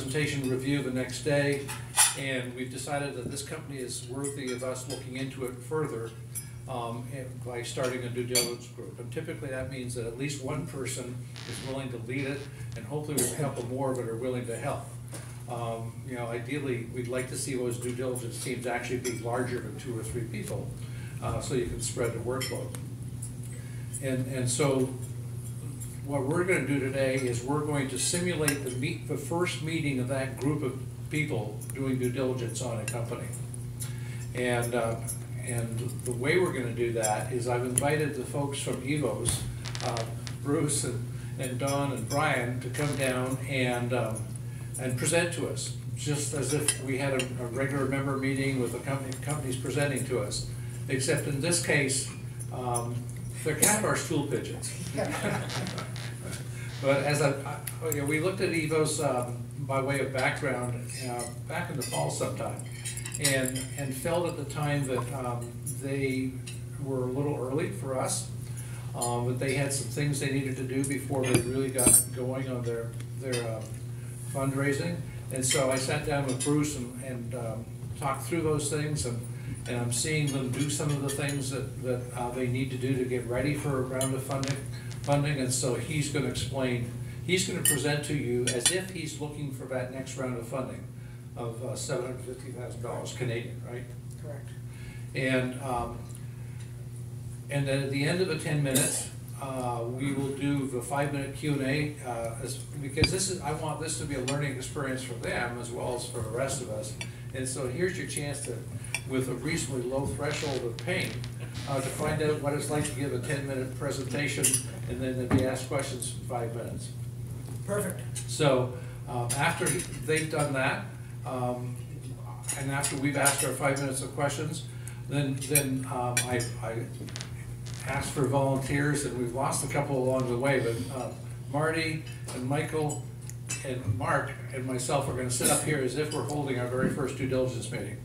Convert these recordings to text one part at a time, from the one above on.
presentation review the next day, and we've decided that this company is worthy of us looking into it further by starting a due diligence group. And typically that means that at least one person is willing to lead it, and hopefully we'll have a couple more that are willing to help. You know, ideally, we'd like to see those due diligence teams actually be larger than 2 or 3 people, so you can spread the workload. And so what we're going to do today is we're going to simulate the first meeting of that group of people doing due diligence on a company. And the way we're going to do that is I've invited the folks from EVOS, Bruce and Don and Brian, to come down and present to us, just as if we had a regular member meeting with the companies presenting to us, except in this case, they're kind of our stool pigeons. But as we looked at EVOS by way of background back in the fall sometime, and felt at the time that they were a little early for us, but they had some things they needed to do before they really got going on their fundraising. And so I sat down with Bruce and talked through those things, and I'm seeing them do some of the things that they need to do to get ready for a round of funding. And so he's going to explain, he's going to present to you as if he's looking for that next round of funding of $750,000 Canadian, right? Correct. And then at the end of the 10 minutes, we will do the 5-minute Q&A, because I want this to be a learning experience for them as well as for the rest of us. And so here's your chance to, with a reasonably low threshold of pain, to find out what it's like to give a 10-minute presentation and then to be asked questions in 5 minutes. Perfect. So after they've done that, and after we've asked our 5 minutes of questions, then I asked for volunteers, and we've lost a couple along the way, but Marty and Michael and Mark and myself are going to sit up here as if we're holding our very first due diligence meeting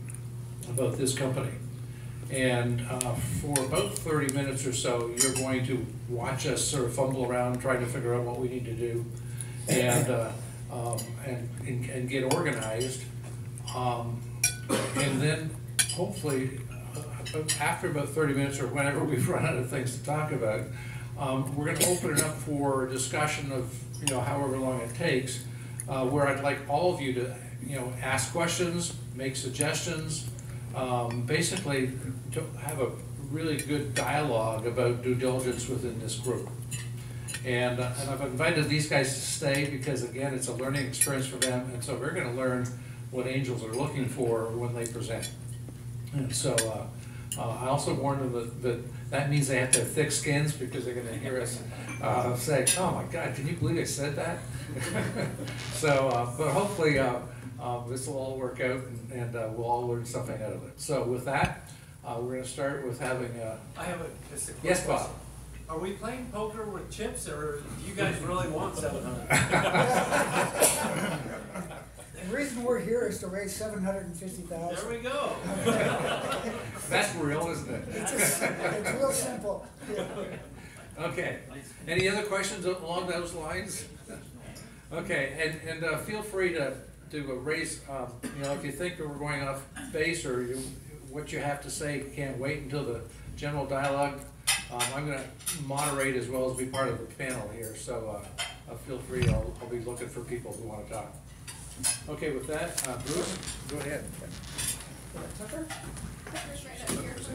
about this company. And for about 30 minutes or so, you're going to watch us sort of fumble around trying to figure out what we need to do and get organized. And then hopefully, after about 30 minutes or whenever we've run out of things to talk about, we're going to open it up for discussion of, however long it takes, where I'd like all of you to, ask questions, make suggestions, basically to have a really good dialogue about due diligence within this group. And I've invited these guys to stay because, again, it's a learning experience for them, and so they're going to learn what angels are looking for when they present. And so I also warned them that means they have to have thick skins, because they're going to hear us say, "Oh my God, can you believe I said that?" So, but hopefully this will all work out, and we'll all learn something out of it. So with that, we're going to start with having I have just a quick yes, Bob. question. Are we playing poker with chips, or do you guys really want 700? The reason we're here is to raise $750,000. There we go. That's real, isn't it? It's real simple. Yeah. Okay. Any other questions along those lines? Okay, and feel free to raise, if you think that we're going off base or what you have to say can't wait until the general dialogue. I'm going to moderate as well as be part of the panel here, so feel free. I'll be looking for people who want to talk. Okay, with that, Bruce, go ahead. Tucker? Tucker's right up here. Just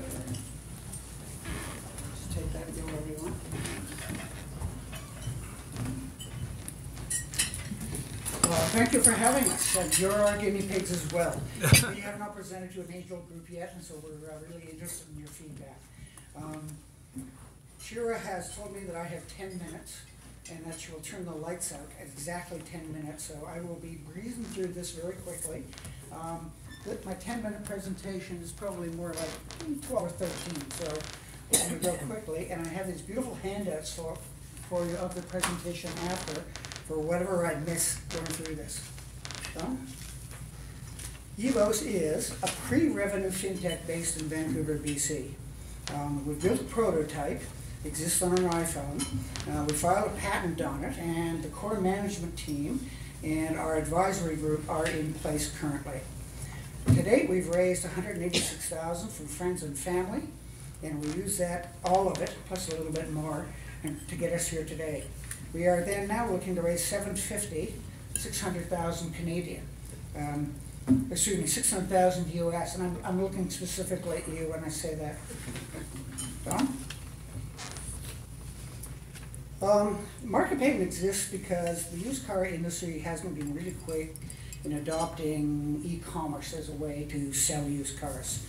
take that and do whatever you want. Thank you for having us, and you're our guinea pigs as well. We have not presented to an angel group yet, and so we're really interested in your feedback. Shira has told me that I have 10 minutes, and that she will turn the lights out at exactly 10 minutes, so I will be breezing through this very quickly. My 10-minute presentation is probably more like 12 or 13, so I'm going to go quickly, and I have these beautiful handouts for you of the presentation after, for whatever I miss going through this. So, EVOS is a pre-revenue fintech based in Vancouver, BC. We've built a prototype, exists on our iPhone. We filed a patent on it, and the core management team and our advisory group are in place currently. To date, we've raised $186,000 from friends and family, and we use that, all of it, plus a little bit more, to get us here today. We are then now looking to raise $600,000 Canadian. Excuse me, 600,000 US, and I'm looking specifically at you when I say that. Don? Market payment exists because the used car industry hasn't been really quick in adopting e-commerce as a way to sell used cars.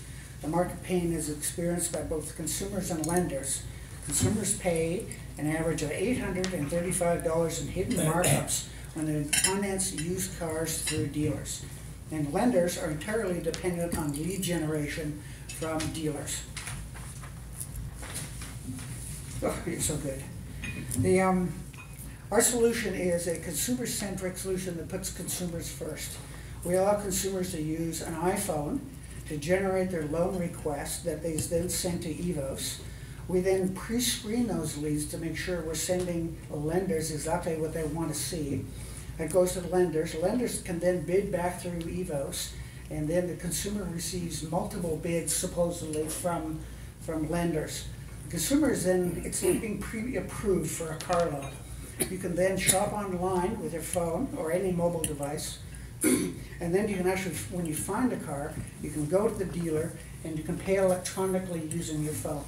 The market pain is experienced by both consumers and lenders. Consumers pay an average of $835 in hidden markups when they finance used cars through dealers. And lenders are entirely dependent on lead generation from dealers. Oh, you're so good. Our solution is a consumer-centric solution that puts consumers first. We allow consumers to use an iPhone to generate their loan request that they then send to EVOS. We then pre-screen those leads to make sure we're sending lenders exactly what they want to see. It goes to the lenders. Lenders can then bid back through EVOS, and then the consumer receives multiple bids supposedly from lenders. The consumer is then, it's being pre-approved for a car loan. You can then shop online with your phone or any mobile device, and then you can actually, when you find a car, you can go to the dealer and you can pay electronically using your phone.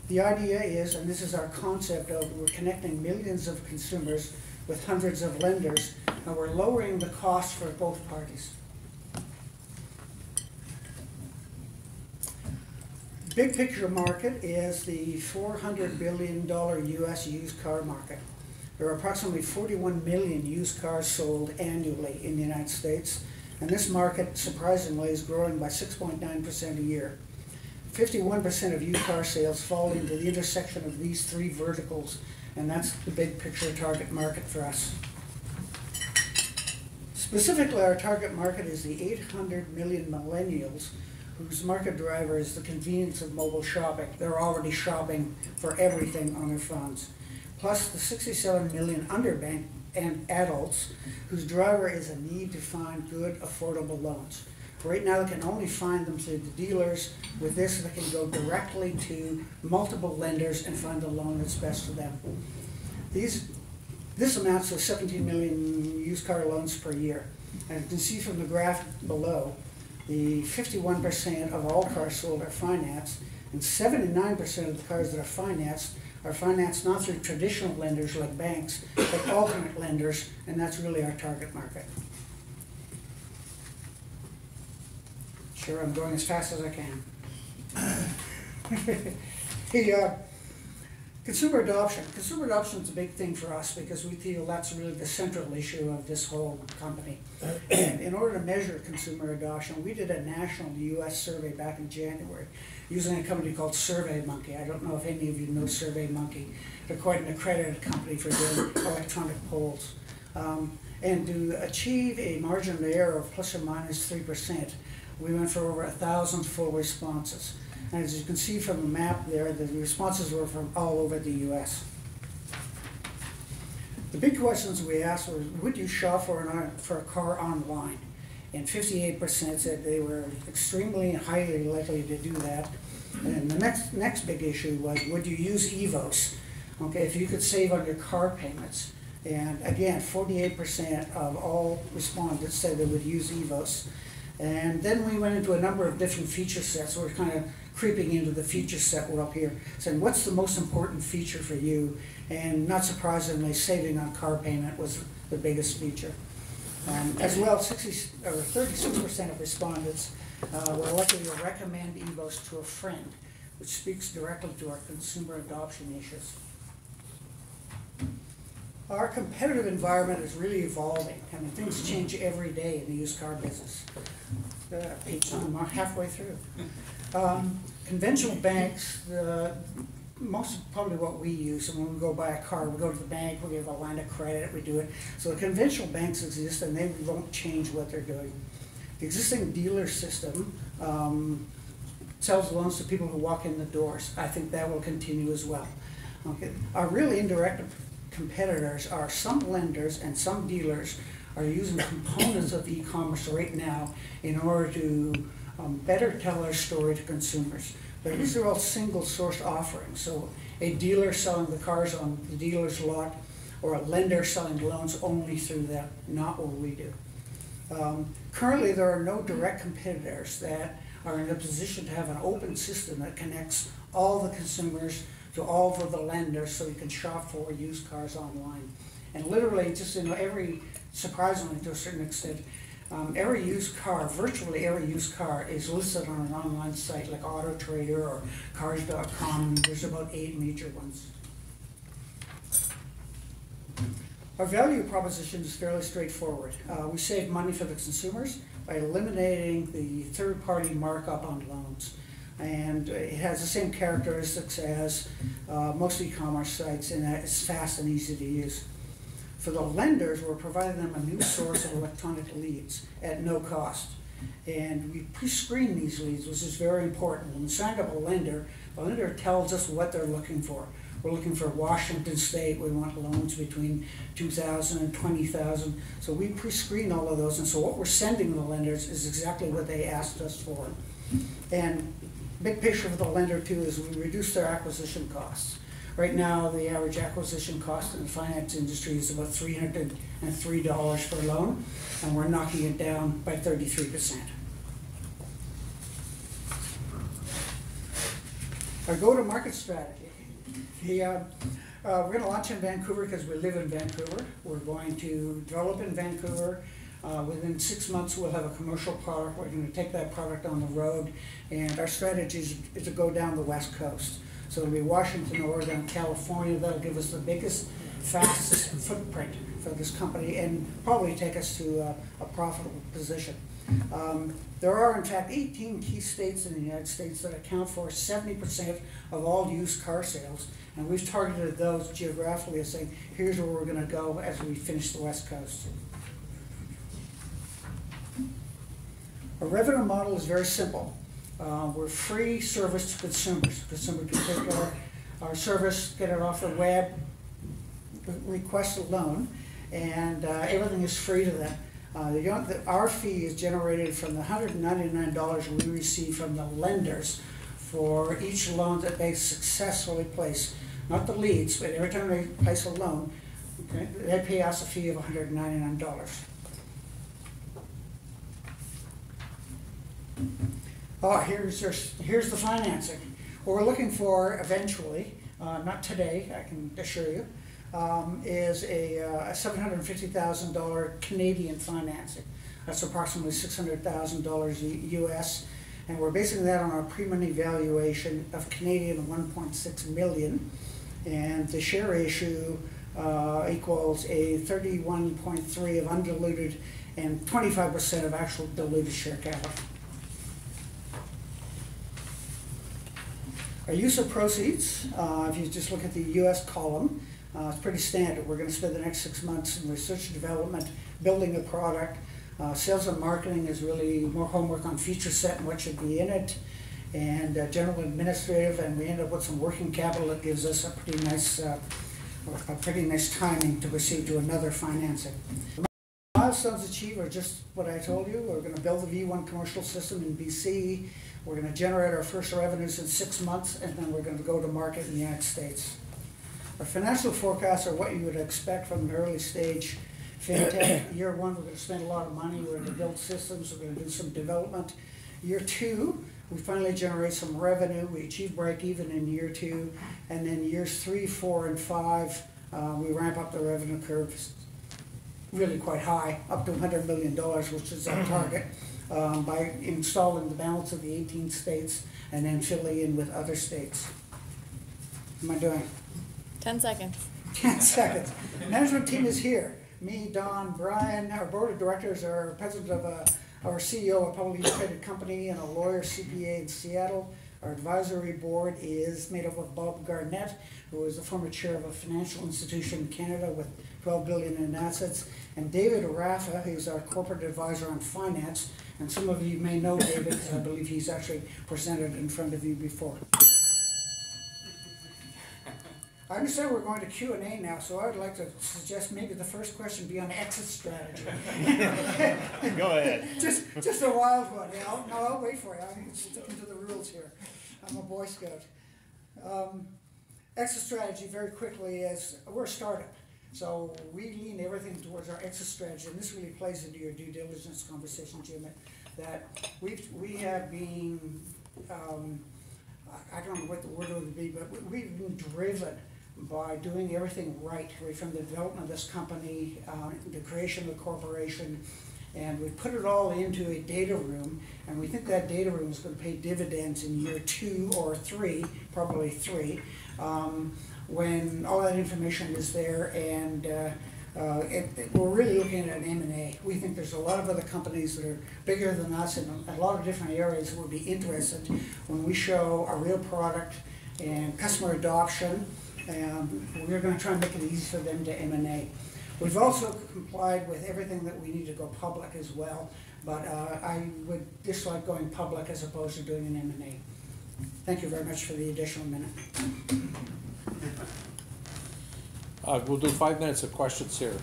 The idea is, and this is our concept of, we're connecting millions of consumers with hundreds of lenders, and we're lowering the cost for both parties. Big picture market is the $400 billion US used car market. There are approximately 41 million used cars sold annually in the United States, and this market, surprisingly, is growing by 6.9% a year. 51% of used car sales fall into the intersection of these three verticals, and that's the big picture target market for us. Specifically, our target market is the 800 million millennials whose market driver is the convenience of mobile shopping. They're already shopping for everything on their phones. Plus the 67 million underbanked and adults whose driver is a need to find good, affordable loans. Right now, they can only find them through the dealers. With this, they can go directly to multiple lenders and find the loan that's best for them. This amounts to 17 million used car loans per year. And you can see from the graph below, the 51% of all cars sold are financed, and 79% of the cars that are financed not through traditional lenders like banks, but alternate lenders, and that's really our target market. Sure, I'm going as fast as I can. Consumer adoption. Consumer adoption is a big thing for us because we feel that's really the central issue of this whole company. And in order to measure consumer adoption, we did a national US survey back in January using a company called SurveyMonkey. I don't know if any of you know SurveyMonkey. They're quite an accredited company for doing electronic polls. And to achieve a margin of error of plus or minus 3%, we went for over 1,000 full responses. And as you can see from the map there, the responses were from all over the US. The big questions we asked were, would you shop for a car online? And 58% said they were extremely and highly likely to do that. And the next big issue was, would you use EVOS? Okay, if you could save on your car payments. And again, 48% of all respondents said they would use EVOS. And then we went into a number of different feature sets. We're kind of creeping into the feature set world here, saying what's the most important feature for you? And not surprisingly, saving on car payment was the biggest feature. As well, 36% of respondents were likely to recommend EVOS to a friend, which speaks directly to our consumer adoption issues. Our competitive environment is really evolving. I mean, things change every day in the used car business. I'm halfway through. Conventional banks, most probably what we use, and when we go buy a car, we go to the bank, we give a line of credit, we do it. So the conventional banks exist and they won't change what they're doing. The existing dealer system sells loans to people who walk in the doors. I think that will continue as well. Okay. Our really indirect competitors are some lenders and some dealers are using components of e-commerce right now in order to better tell our story to consumers. But these are all single source offerings. So a dealer selling the cars on the dealer's lot, or a lender selling loans only through them, not what we do. Currently, there are no direct competitors that are in a position to have an open system that connects all the consumers to all of the lenders so you can shop for used cars online. And literally, just surprisingly to a certain extent, every used car, virtually every used car, is listed on an online site like Auto Trader or Cars.com. There's about 8 major ones. Our value proposition is fairly straightforward. We save money for the consumers by eliminating the third-party markup on loans. And it has the same characteristics as most e-commerce sites in that it's fast and easy to use. For the lenders, we're providing them a new source of electronic leads at no cost. And we pre-screen these leads, which is very important. When we sign up a lender, the lender tells us what they're looking for. We're looking for Washington State. We want loans between $2,000 and $20,000. So we pre-screen all of those. And so what we're sending the lenders is exactly what they asked us for. And big picture for the lender too is we reduce their acquisition costs. Right now, the average acquisition cost in the finance industry is about $303 per loan, and we're knocking it down by 33%. Our go-to-market strategy. We're going to launch in Vancouver because we live in Vancouver. We're going to develop in Vancouver. Within 6 months, we'll have a commercial product. We're going to take that product on the road, and our strategy is to go down the West Coast. So it'll be Washington, Oregon, California. That'll give us the biggest, fastest footprint for this company and probably take us to a profitable position. There are, in fact, 18 key states in the United States that account for 70% of all used car sales, and we've targeted those geographically as saying, here's where we're going to go as we finish the West Coast. Our revenue model is very simple. We're free service to consumers. Consumers can take our service, get it off the web, request a loan, and everything is free to them. Our fee is generated from the $199 we receive from the lenders for each loan that they successfully place. Not the leads, but every time they place a loan, okay, they pay us a fee of $199. Oh, here's the financing. What we're looking for eventually, not today, I can assure you, is a $750,000 Canadian financing. That's approximately $600,000 US, and we're basing that on our pre-money valuation of Canadian 1.6 million, and the share issue equals a 31.3 of undiluted and 25% of actual diluted share capital. Our use of proceeds, if you just look at the US column, it's pretty standard. We're going to spend the next 6 months in research and development, building a product. Sales and marketing is really more homework on feature set and what should be in it, and general administrative, and we end up with some working capital that gives us a pretty nice timing to proceed to another financing. The milestones achieved are just what I told you. We're going to build the V1 commercial system in BC. We're going to generate our first revenues in 6 months, and then we're going to go to market in the United States. Our financial forecasts are what you would expect from an early stage fintech. Year 1, we're going to spend a lot of money. We're going to build systems. We're going to do some development. Year 2, we finally generate some revenue. We achieve break even in year 2. And then years 3, 4, and 5, we ramp up the revenue curve really quite high, up to $100 million, which is our target, by installing the balance of the 18 states and then filling in with other states. What am I doing? 10 seconds. 10 seconds. Management team is here. Me, Don, Brian, our board of directors, our president of our CEO of a publicly traded company, and a lawyer, CPA in Seattle. Our advisory board is made up of Bob Garnett, who is the former chair of a financial institution in Canada with $12 billion in assets, and David Rafa, who's our corporate advisor on finance. And some of you may know David because I believe he's actually presented in front of you before. I understand we're going to Q&A now, so I would like to suggest maybe the first question be on exit strategy. Go ahead. Just a wild one. Yeah, I'll wait for you. I'm sticking to the rules here. I'm a Boy Scout. Exit strategy, very quickly, is we're a startup. So we lean everything towards our exit strategy, and this really plays into your due diligence conversation, Jim, that we have been, I don't know what the word would be, but we've been driven by doing everything right from the development of this company, the creation of the corporation, and we put it all into a data room, and we think that data room is going to pay dividends in year 2 or 3, probably 3, when all that information is there, and we're really looking at an M&A. We think there's a lot of other companies that are bigger than us in a lot of different areas that would be interested when we show a real product and customer adoption, and we're going to try and make it easy for them to M&A. We've also complied with everything that we need to go public as well, but I would dislike going public as opposed to doing an M&A. Thank you very much for the additional minute. We'll do 5 minutes of questions here,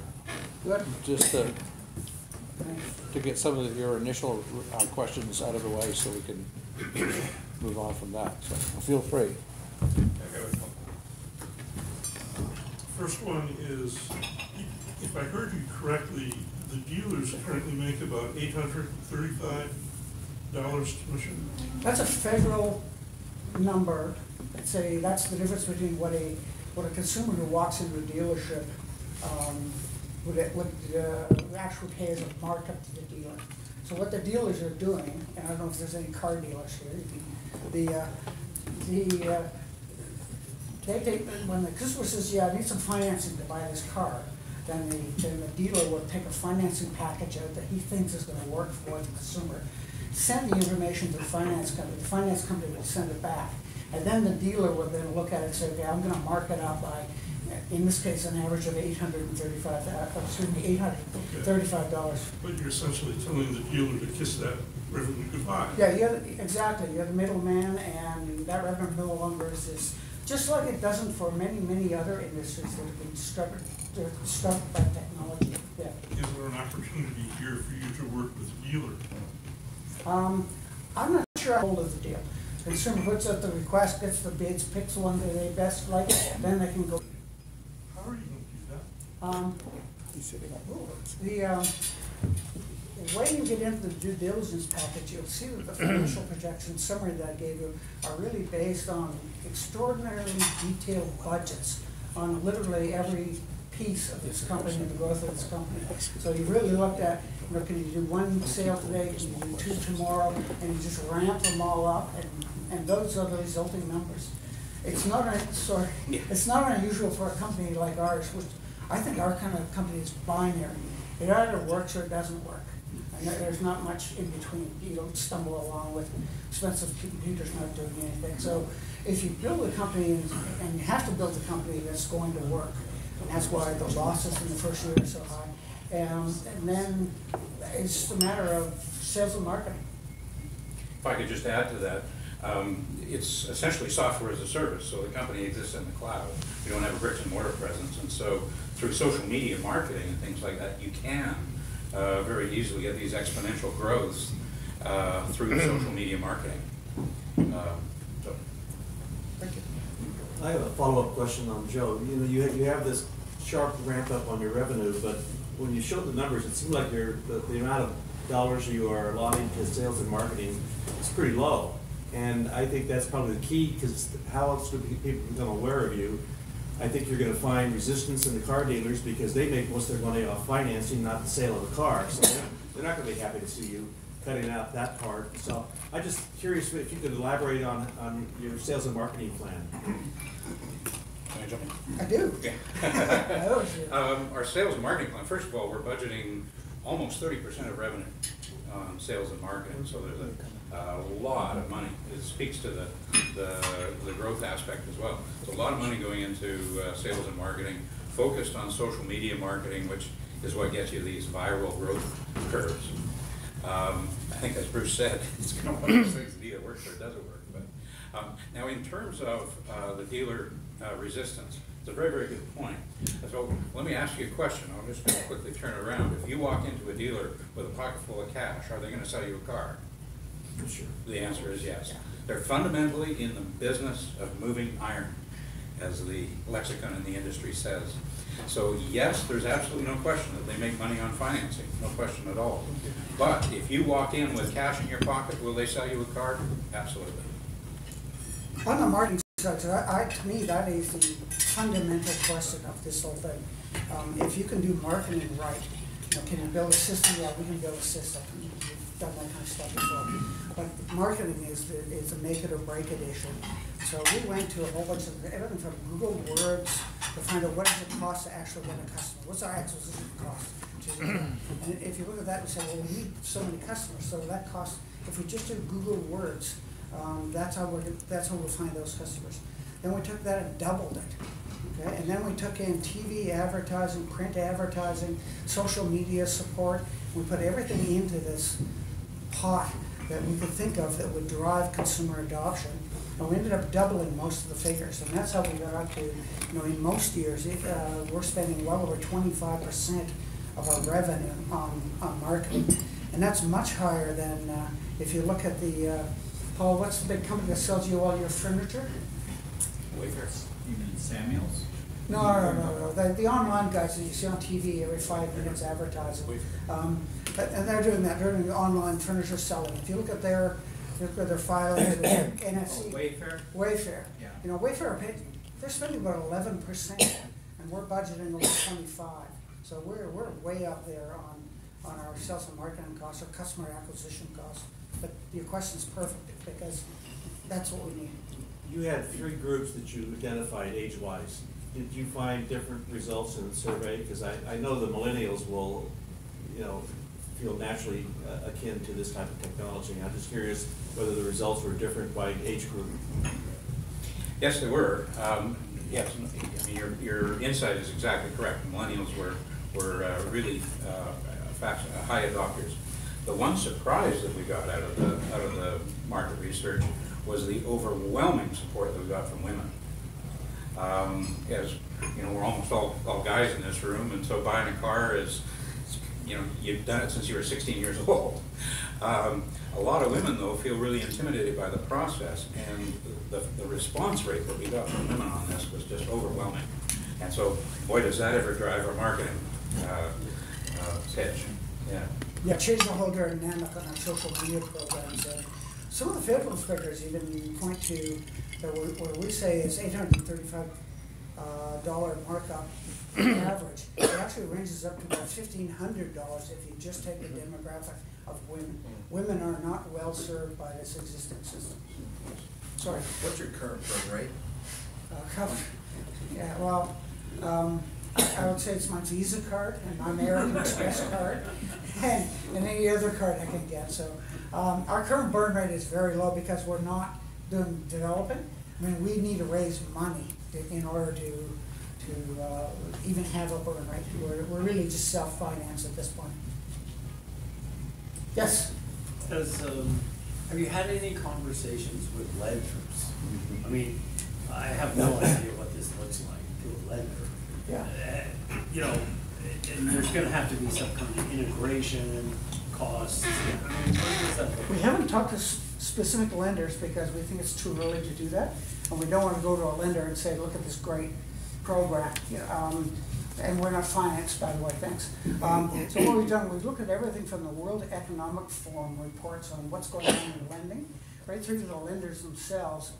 Good. just to get some of your initial questions out of the way so we can move on from that. So feel free. First one is, if I heard you correctly, the dealers currently make about $835 commission. That's a federal number. Say that's the difference between what a consumer who walks into a dealership would actually pay as a markup to the dealer. So what the dealers are doing, and I don't know if there's any car dealers here, when the customer says, yeah, I need some financing to buy this car, then the dealer will take a financing package out that he thinks is going to work for the consumer, send the information to the finance company will send it back. And then the dealer would then look at it and say, okay, I'm going to mark it up by, in this case, an average of $835. But you're essentially telling the dealer to kiss that revenue goodbye. Yeah, exactly. You're the middleman, and that revenue no longer exists. Just like it doesn't for many, many other industries that have been discovered by technology. Yeah. Is there an opportunity here for you to work with the dealer? I'm not sure I hold of the deal. The consumer puts out the request, gets the bids, picks one that they best like, then they can go. How are you going to do that? The way you get into the due diligence package, you'll see that the financial projections summary that I gave you are really based on extraordinarily detailed budgets on literally every piece of this company and the growth of this company. So you really looked at, can you do 1 sale today, can you do 2 tomorrow, and you just ramp them all up, and those are the resulting numbers. It's not unusual for a company like ours, which I think our kind of company is binary. It either works or it doesn't work. And there's not much in between. You don't stumble along with expensive computers not doing anything. So if you build a company, and you have to build a company that's going to work, and that's why the losses in the first year are so high. And then it's a matter of sales and marketing. If I could just add to that, it's essentially software as a service, so the company exists in the cloud. We don't have a bricks and mortar presence, and so through social media marketing and things like that, you can very easily get these exponential growths through social media marketing. So. Thank you. I have a follow-up question on Joe. You have this sharp ramp up on your revenue, but when you showed the numbers, it seemed like the amount of dollars you are allotting to sales and marketing is pretty low. And I think that's probably the key, because how else would people become aware of you? I think you're going to find resistance in the car dealers because they make most of their money off financing, not the sale of the car. So they're not going to be happy to see you cutting out that part. So I'm just curious if you could elaborate on your sales and marketing plan. Can I jump in? I do. Yeah. Our sales and marketing plan, first of all, we're budgeting almost 30% of revenue on sales and marketing, so there's a lot of money. It speaks to the growth aspect as well. There's a lot of money going into sales and marketing, focused on social media marketing, which is what gets you these viral growth curves. I think, as Bruce said, it's kind of one of those things that either works or it doesn't work. But now, in terms of the dealer resistance, It's a very, very good point. So let me ask you a question. I'm just going to quickly turn it around. If you walk into a dealer with a pocket full of cash, are they going to sell you a car? Sure. The answer is yes. They're fundamentally in the business of moving iron, as the lexicon in the industry says. So yes, there's absolutely no question that they make money on financing, no question at all. But if you walk in with cash in your pocket, will they sell you a car? Absolutely. On the marketing side, to me, that is the fundamental question of this whole thing. If you can do marketing right, can you build a system? Yeah, we can build a system. We've done that kind of stuff before. But marketing is a make it or break it issue. So we went to a whole bunch of everything from Google Words to find out what does it cost to actually get a customer. What's our acquisition cost? And if you look at that and say, well, we need so many customers, so that costs. If we just do Google Words, that's how we'll find those customers. Then we took that and doubled it. Okay? And then we took in TV advertising, print advertising, social media support. We put everything into this pot that we could think of that would drive consumer adoption. And we ended up doubling most of the figures. And that's how we got up to, in most years, we're spending well over 25% of our revenue on marketing. And that's much higher than, if you look at the, Paul, what's the big company that sells you all your furniture? Wayfair. You mean Samuels? No. The online guys that you see on TV every 5 minutes advertising. And they're doing that. They're doing online furniture selling. If you look at their filings with NFC. Wayfair. Yeah. Wayfair, they're spending about 11%, and we're budgeting over 25%. So we're way up there on our sales and marketing costs, our customer acquisition costs. But your question's perfect because that's what we need. You had 3 groups that you identified age-wise. Did you find different results in the survey? Because I know the millennials will, feel naturally akin to this type of technology. I'm just curious whether the results were different by age group. Yes, they were. Yes, I mean your insight is exactly correct. Millennials were really high adopters. The one surprise that we got out of the market research was the overwhelming support that we got from women. As we're almost all guys in this room, and so buying a car is, you've done it since you were 16 years old. A lot of women, though, feel really intimidated by the process, and the response rate that we got from women on this was just overwhelming. And so, boy, does that ever drive our marketing pitch. Yeah, change the whole dynamic on our social media programs. Some of the favorable figures even point to where we say is $835 markup average. It actually ranges up to about $1,500 if you just take the demographic of women. Women are not well served by this existing system. Sorry. What's your current burn rate? Yeah, well, I would say it's my Visa card and my American Express card and any other card I can get. So our current burn rate is very low because we're not doing development. I mean, we need to raise money in order to even have a burn rate. We're really just self-financed at this point. Yes? Have you had any conversations with lenders? I mean, I have no idea what this looks like to a lender. Yeah. And there's going to have to be some kind of integration costs. I mean, what does that look like? We haven't talked to specific lenders because we think it's too early to do that. And we don't want to go to a lender and say, look at this great program. And we're not financed, by the way, thanks. So what we've done, we've looked at everything from the World Economic Forum reports on what's going on in lending, right through to the lenders themselves,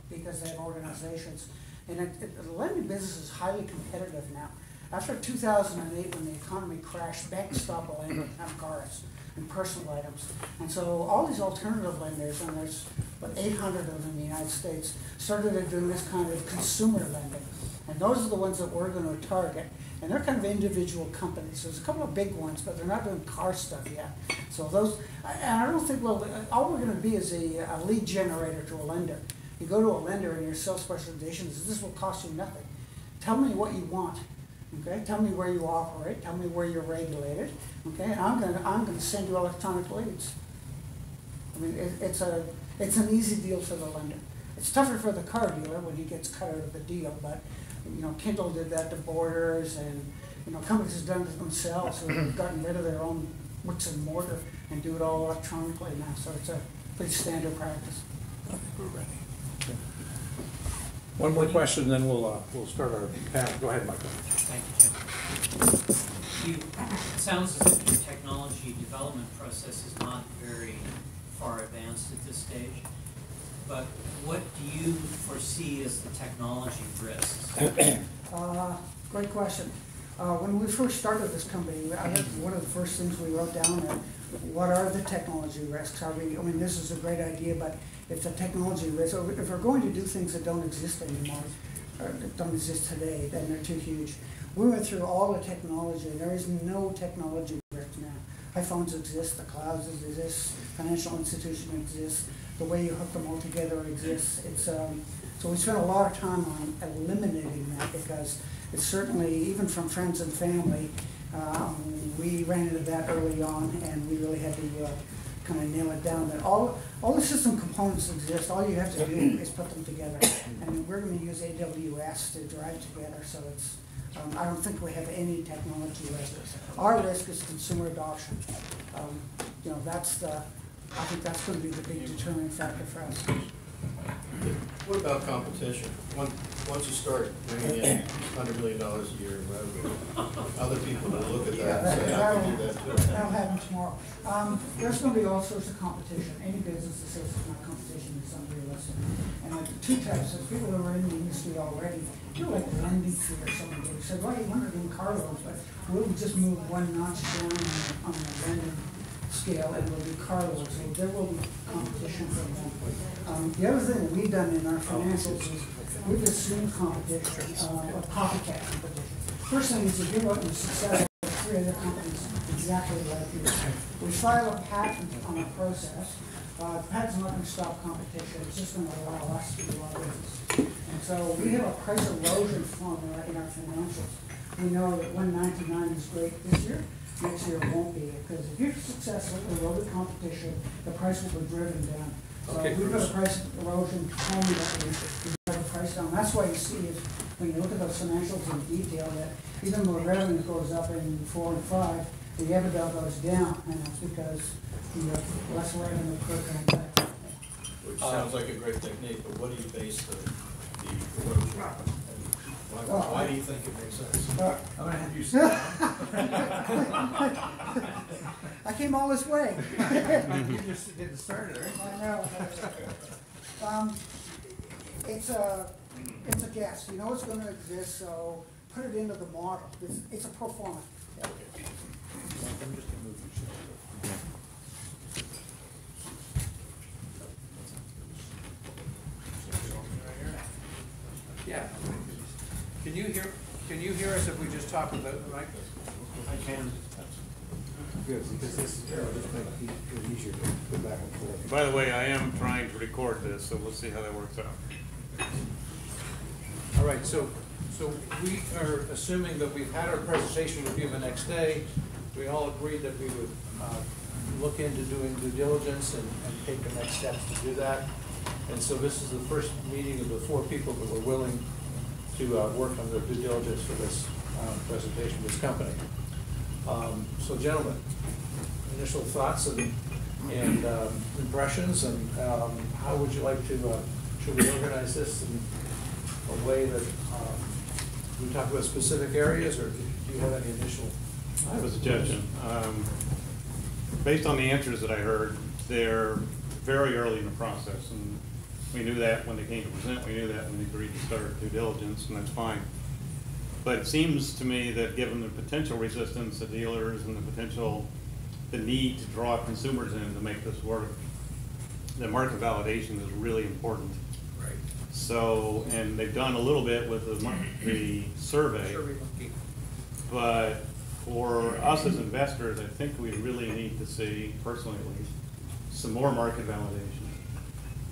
because they have organizations. And the lending business is highly competitive now. After 2008, when the economy crashed, banks stopped lending on cars and personal items. And so all these alternative lenders, and there's about 800 of them in the United States, started doing this kind of consumer lending. And those are the ones that we're going to target. And they're kind of individual companies. There's a couple of big ones, but they're not doing car stuff yet. So those, and I don't think, well, all we're going to be is a lead generator to a lender. You go to a lender and your sales presentation is, this will cost you nothing. Tell me what you want. Okay, tell me where you operate. Tell me where you're regulated. Okay, and I'm gonna send you electronic leads. I mean, it's an easy deal for the lender. It's tougher for the car dealer when he gets cut out of the deal, but Kindle did that to Borders, and, companies have done it themselves, so they've gotten rid of their own bricks and mortar and do it all electronically now, so it's a pretty standard practice. We're ready. Okay. One more question, then we'll start our panel. Go ahead, Michael. Thank you, Jim. It sounds as if your technology development process is not very far advanced at this stage, but what do you foresee as the technology risks? Great question. When we first started this company, one of the first things we wrote down there, what are the technology risks? This is a great idea, but if the technology risks, if we're going to do things that don't exist anymore, or that don't exist today, then they're too huge. We went through all the technology, and there is no technology risk now. iPhones exist, the clouds exist, financial institution exists, the way you hook them all together exists. So we spent a lot of time on eliminating that, because it's certainly, even from friends and family, we ran into that early on, and we really had to kind of nail it down, that all the system components exist. All you have to do is put them together. And we're going to use AWS to drive together, so it's, I don't think we have any technology risk. Our risk is consumer adoption. I think that's going to be the big determining factor for us. What about competition? Once you start bringing in $100 million a year in revenue, other people will look at that and say, I can do that too. That'll happen tomorrow. There's going to be all sorts of competition. Any business that says it's not competition is unrealistic. And two types of people who are in the industry already, you're like lending to or someone who said, well, you want to do car loans, but we'll just move one notch down on the lending scale, and we'll do car loans, so there will be competition for them. The other thing that we've done in our financials is we've assumed competition, or copycat competition. First thing is, if you're looking to success with 3 other companies exactly like you, we file a patent on a process. The patent's not going to stop competition, it's just going to allow us to do our business. And so we have a price erosion formula in our financials. We know that 199 is great this year. Next year it won't be, because if you're successful in eroded competition, the price will be driven down. So we've got a price erosion formula that we drive the price down. That's why you see, when you look at those financials in detail, that even though revenue goes up in 4 and 5, the EBITDA goes down, and that's because you have less revenue per transaction. Which sounds like a great technique, but what do you base the erosion on? Why do you think it makes sense? I'm going to have you sit down. I came all this way. You just getting started, right? I know. It's a guess. You know it's going to exist, so put it into the model. It's a pro forma. Yeah. Yeah. Can you hear us if we just talk about the mic? I can. Good, because this just make it easier to go back and forth. By the way, I am trying to record this, so we'll see how that works out. All right, so we are assuming that we've had our presentation review the next day. We all agreed that we would look into doing due diligence and take the next steps to do that. And so this is the first meeting of the 4 people that were willing to work on their due diligence for this presentation of this company. So gentlemen, initial thoughts and impressions, and how would you like to, should we organize this in a way that we talk about specific areas, or do you have any initial? I have a suggestion. Based on the answers that I heard, they're very early in the process, and we knew that when they came to present, we knew that when they agreed to start due diligence, and that's fine. But it seems to me that given the potential resistance of dealers and the need to draw consumers in to make this work, the market validation is really important. Right. So, and they've done a little bit with the survey, but for us as investors, I think we really need to see, personally at least, some more market validation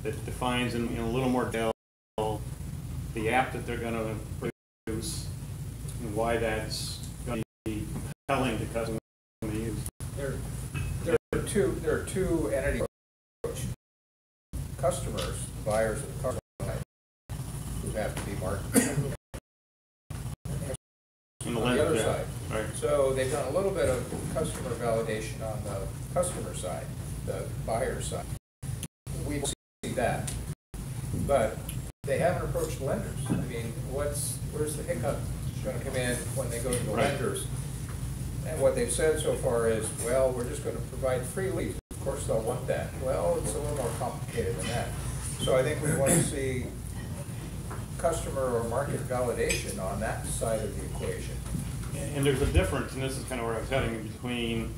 that defines in a little more detail the app that they're going to produce and why that's going to be compelling to customers to use. There are two entities: customers, buyers of the car, who have to be marketed. they've done a little bit of customer validation on the customer side, the buyer side. We see that, but they haven't approached lenders. I mean, where's the hiccup going to come in when they go to the lenders? And what they've said so far is, well, we're just going to provide free leads. Of course, they'll want that. Well, it's a little more complicated than that. So I think we want to see customer or market validation on that side of the equation. And there's a difference, and this is kind of where I was heading, between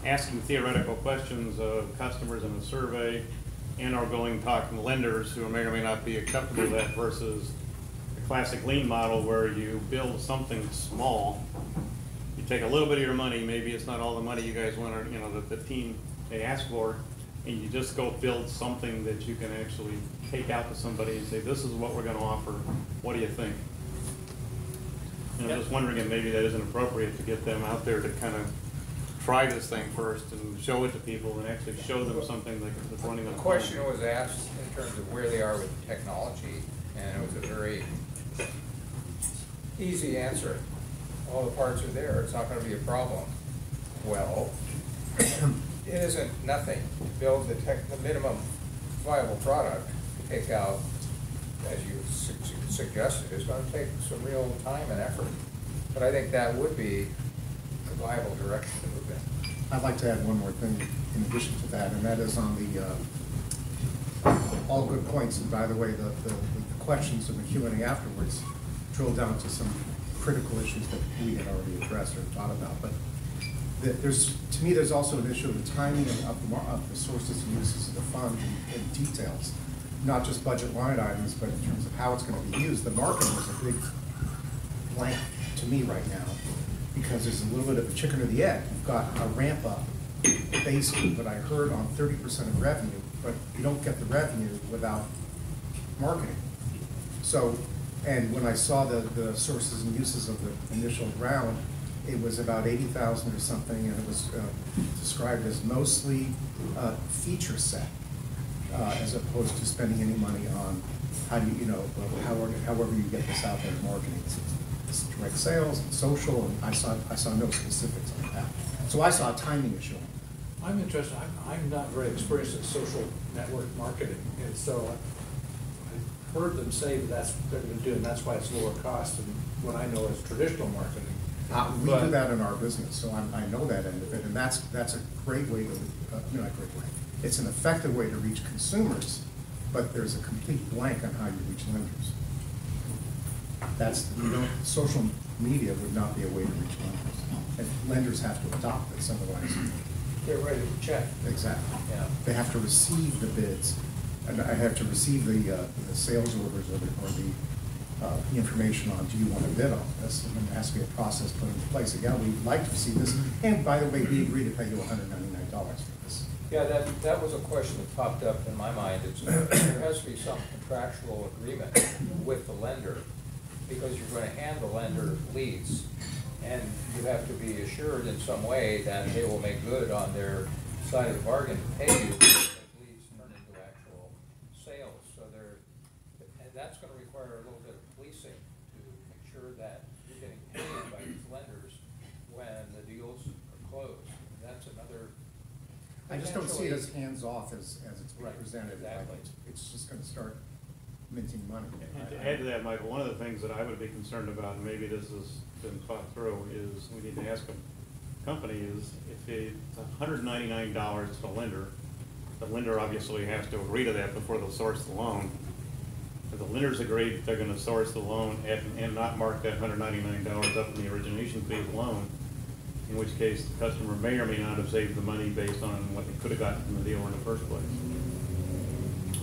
asking theoretical questions of customers in a survey and or going talking to lenders who may or may not be acceptable to that versus the classic lean model where you build something small. You take a little bit of your money, maybe it's not all the money you guys want, or, you know, that the team they ask for, and you just go build something that you can actually take out to somebody and say, this is what we're going to offer. What do you think? And I'm just wondering if maybe that isn't appropriate to get them out there to kind of try this thing first and show it to people and actually show them something that's running on The a question phone. was asked in terms of where they are with the technology, and it was a very easy answer. All the parts are there, it's not gonna be a problem. Well, it isn't nothing to build the minimum viable product to take out, as you suggested. It's gonna take some real time and effort. But I think that would be a viable direction to move in. I'd like to add one more thing in addition to that, and that is on the, all good points, and by the way, the questions in the Q&A afterwards drill down to some critical issues that we had already addressed or thought about, but to me, there's also an issue of the timing of the sources and uses of the fund and details, not just budget line items, but in terms of how it's going to be used. The marketing is a big blank to me right now, because there's a little bit of a chicken or the egg. You've got a ramp up based on what I heard on 30% of revenue, but you don't get the revenue without marketing. So, and when I saw the sources and uses of the initial round, it was about 80,000 or something, and it was described as mostly feature set, as opposed to spending any money on how do you, however you get this out there in marketing. It's direct sales and social, and I saw no specifics on that. So I saw a timing issue. I'm interested, I'm not very experienced in social network marketing, and so I heard them say that's what they're gonna do, and that's why it's lower cost than what I know as traditional marketing. We do that in our business, so I know that end of it, and that's a great way to, not a great way. It's an effective way to reach consumers, but there's a complete blank on how you reach lenders. Social media would not be a way to reach lenders. And lenders have to adopt this, otherwise. They're ready to check. Exactly. Yeah. They have to receive the bids, and I have to receive the sales orders or the information on, do you want to bid on this? And there has to be a process put into place. Again, we'd like to see this, and by the way, we agree to pay you $199 for this. Yeah, that was a question that popped up in my mind. There has to be some contractual agreement with the lender, because you're going to hand the lender leads, and you have to be assured in some way that they will make good on their side of the bargain to pay you if those leads turn into actual sales. So and that's going to require a little bit of policing to make sure that you're getting paid by these lenders when the deals are closed. That's another. I just don't see it as hands-off as it's represented. Exactly. It's just going to start minting money. And to add to that, Michael, one of the things that I would be concerned about, and maybe this has been thought through, is we need to ask a company is if it's $199 to the lender obviously has to agree to that before they'll source the loan. If the lenders agree that they're going to source the loan and not mark that $199 up in the origination fee of the loan, in which case the customer may or may not have saved the money based on what they could have gotten from the deal in the first place.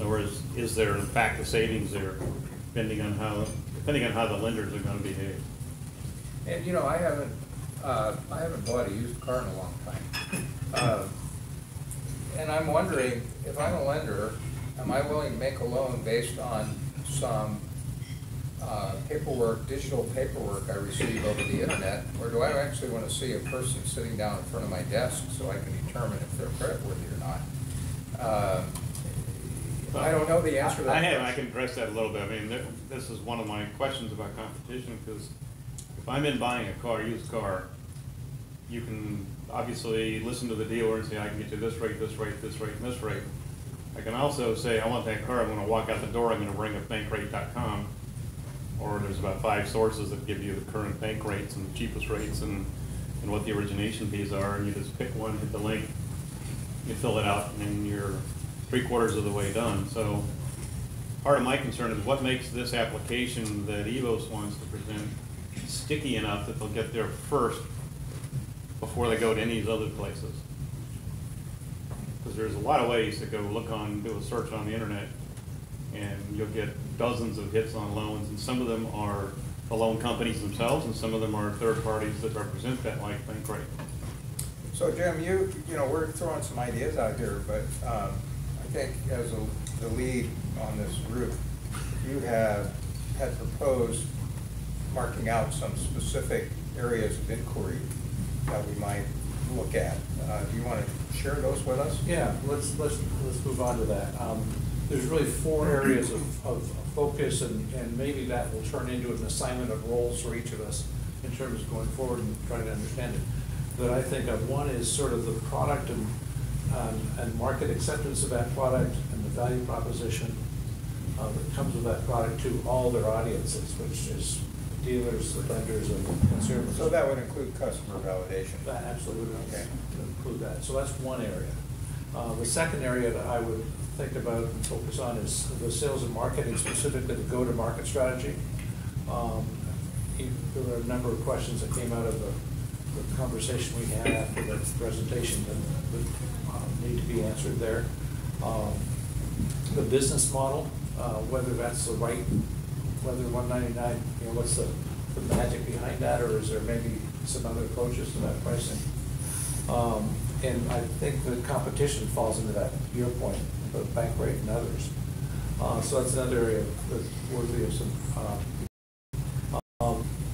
Or is there in fact a savings there, depending on how the lenders are going to behave? And I haven't bought a used car in a long time. And I'm wondering, if I'm a lender, am I willing to make a loan based on some digital paperwork I receive over the internet, or do I actually want to see a person sitting down in front of my desk so I can determine if they're creditworthy or not? I don't know the answer to that. I can address that a little bit. I mean, this is one of my questions about competition, because if I'm in buying a used car, you can obviously listen to the dealer and say, I can get you this rate, this rate, this rate, and this rate. I can also say, I want that car, I'm gonna walk out the door, I'm gonna bring up bankrate.com. Or there's about 5 sources that give you the current bank rates and the cheapest rates and what the origination fees are, and you just pick one, hit the link, you fill it out, and then you're 3/4 of the way done. So part of my concern is what makes this application that EVOS wants to present sticky enough that they'll get there first before they go to any of these other places. Because there's a lot of ways to go do a search on the internet, and you'll get dozens of hits on loans, and some of them are the loan companies themselves, and some of them are third parties that represent that, like Bankrate. So Jim, you know, we're throwing some ideas out here, but I think as the lead on this group, you had proposed marking out some specific areas of inquiry that we might look at. Do you want to share those with us? Yeah, let's move on to that. There's really 4 areas of focus, and maybe that will turn into an assignment of roles for each of us in terms of going forward and trying to understand it. But I think one is sort of the product and market acceptance of that product and the value proposition that comes with that product to all their audiences, which is dealers, the lenders, and consumers. So that would include customer validation? That absolutely would okay. include that. So that's one area. The second area that I would think about and focus on is the sales and marketing, specifically the go-to-market strategy. There were a number of questions that came out of the conversation we had after the presentation that need to be answered there. The business model, whether that's the right, whether 199, you know, what's the magic behind that, or is there maybe some other approaches to that pricing? And I think the competition falls into that, to your point, the Bankrate and others. So that's another area that's worthy of some.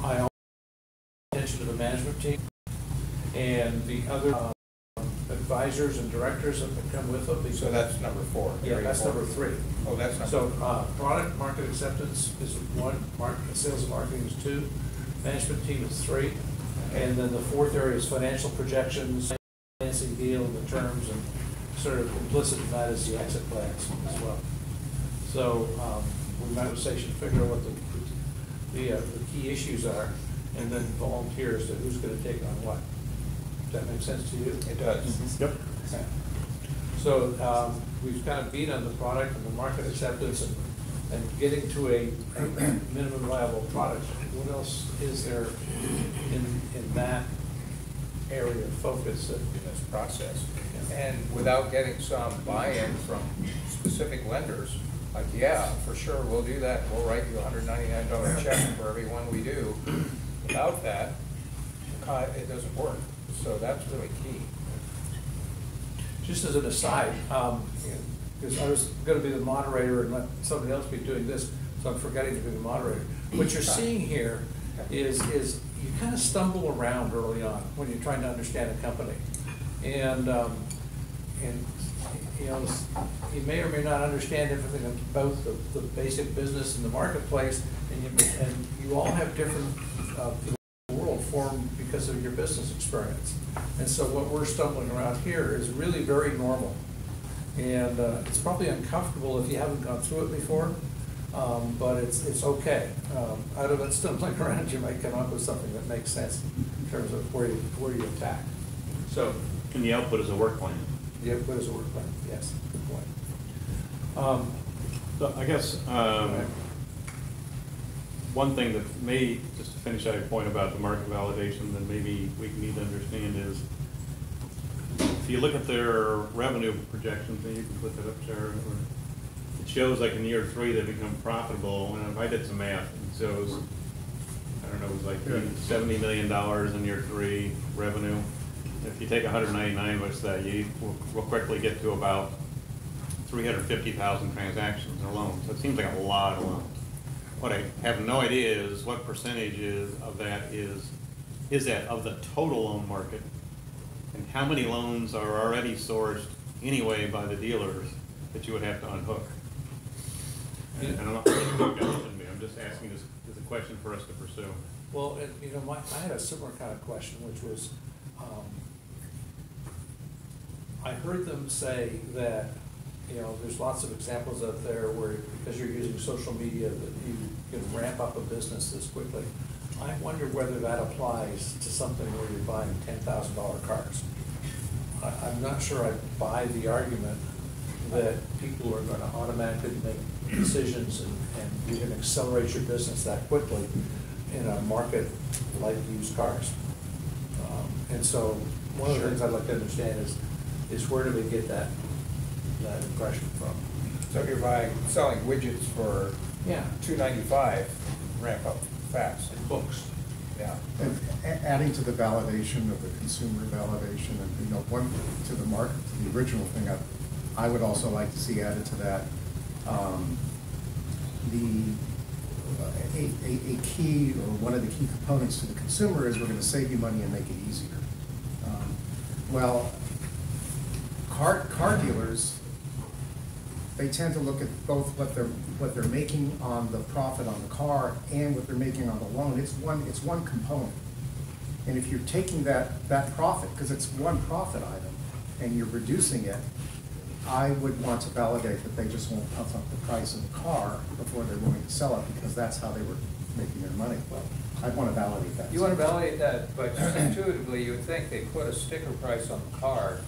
I also pay attention to the management team and the other advisors and directors that come with them. So that's number 4. Yeah, that's number 3. Oh, that's number so product market acceptance is 1, sales and marketing is 2, management team is 3, and then the 4th area is financial projections, financing deal, and the terms, and sort of implicit in that is the exit plans as well. So we might say should figure out what the key issues are, and then volunteer as to who's going to take on what. Does that make sense to you? It does. Mm-hmm. Yep. Okay. So we've kind of beat on the product and the market acceptance and getting to a minimum viable product. What else is there in that area of focus in this process? And without getting some buy-in from specific lenders, like, yeah, for sure, we'll do that. We'll write you a $199 check for every one we do. Without that, it doesn't work. So that's really key. Just as an aside, because I was going to be the moderator and let somebody else be doing this, so I'm forgetting to be the moderator. What you're seeing here is you kind of stumble around early on when you're trying to understand a company, and you know, you may or may not understand everything about the basic business in the marketplace, and you all have different world formed because of your business experience. And so what we're stumbling around here is really very normal. And it's probably uncomfortable if you haven't gone through it before, but it's okay. Out of it stumbling around, you might come up with something that makes sense in terms of where you attack. So, and the output is a work plan. The output is a work plan, yes, good point. So I guess one thing that may, just to finish that point about the market validation, that maybe we need to understand is, if you look at their revenue projections, and you can put that up there, it shows like in year 3 they become profitable, and if I did some math, it shows, I don't know, it was like $70 million in year 3 revenue. If you take 199, what's that? You will quickly get to about 350,000 transactions or loans. So it seems like a lot of loans. What I have no idea is what percentage of that is that of the total loan market, and how many loans are already sourced anyway by the dealers that you would have to unhook. And I'm not I'm just asking this as a question for us to pursue. Well, you know, I had a similar kind of question, which was, I heard them say that, you know, there's lots of examples out there where, because you're using social media, that you can ramp up a business this quickly. I wonder whether that applies to something where you're buying $10,000 cars. I'm not sure I buy the argument that people are gonna automatically make decisions and you can accelerate your business that quickly in a market like used cars. And so, one of the things I'd like to understand is where do they get that impression from? So if you're selling widgets for Yeah. $2.95, ramp up fast. And books. Yeah. And adding to the validation of the consumer validation and, you know, one, to the market, to the original thing, I would also like to see added to that, a key, or one of the key components to the consumer is we're gonna save you money and make it easier. Well, car dealers, they tend to look at both what they're making on the profit on the car and what they're making on the loan. It's one component. And if you're taking that profit, because it's one profit item, and you're reducing it, I would want to validate that they just won't puff up the price of the car before they're willing to sell it, because that's how they were making their money. Well, I'd want to validate that. You want to validate that, but just intuitively, you would think they put a sticker price on the car,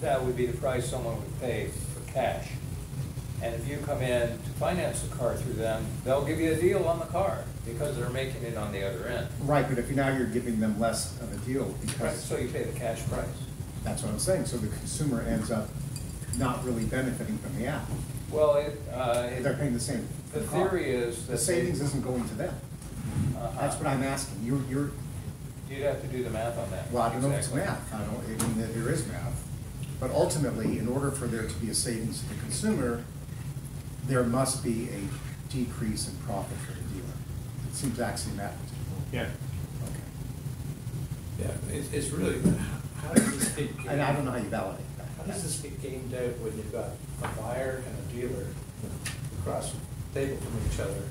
that would be the price someone would pay for cash. And if you come in to finance the car through them, they'll give you a deal on the car because they're making it on the other end. Right, but if now you're giving them less of a deal Right, because. so you pay the cash price. That's what I'm saying, so the consumer ends up not really benefiting from the app. Well, They're paying the same. the car. theory is that The savings isn't going to them. That's what I'm asking. You're, You'd have to do the math on that. well, I don't know if it's Exactly. math. I mean, that there is math. But ultimately, in order for there to be a savings to the consumer, there must be a decrease in profit for the dealer. It seems axiomatic. Yeah. Okay. Yeah, it's really, how does this get gamed? And I don't know how you validate that. How does this get gamed out when you've got a buyer and a dealer across the table from each other?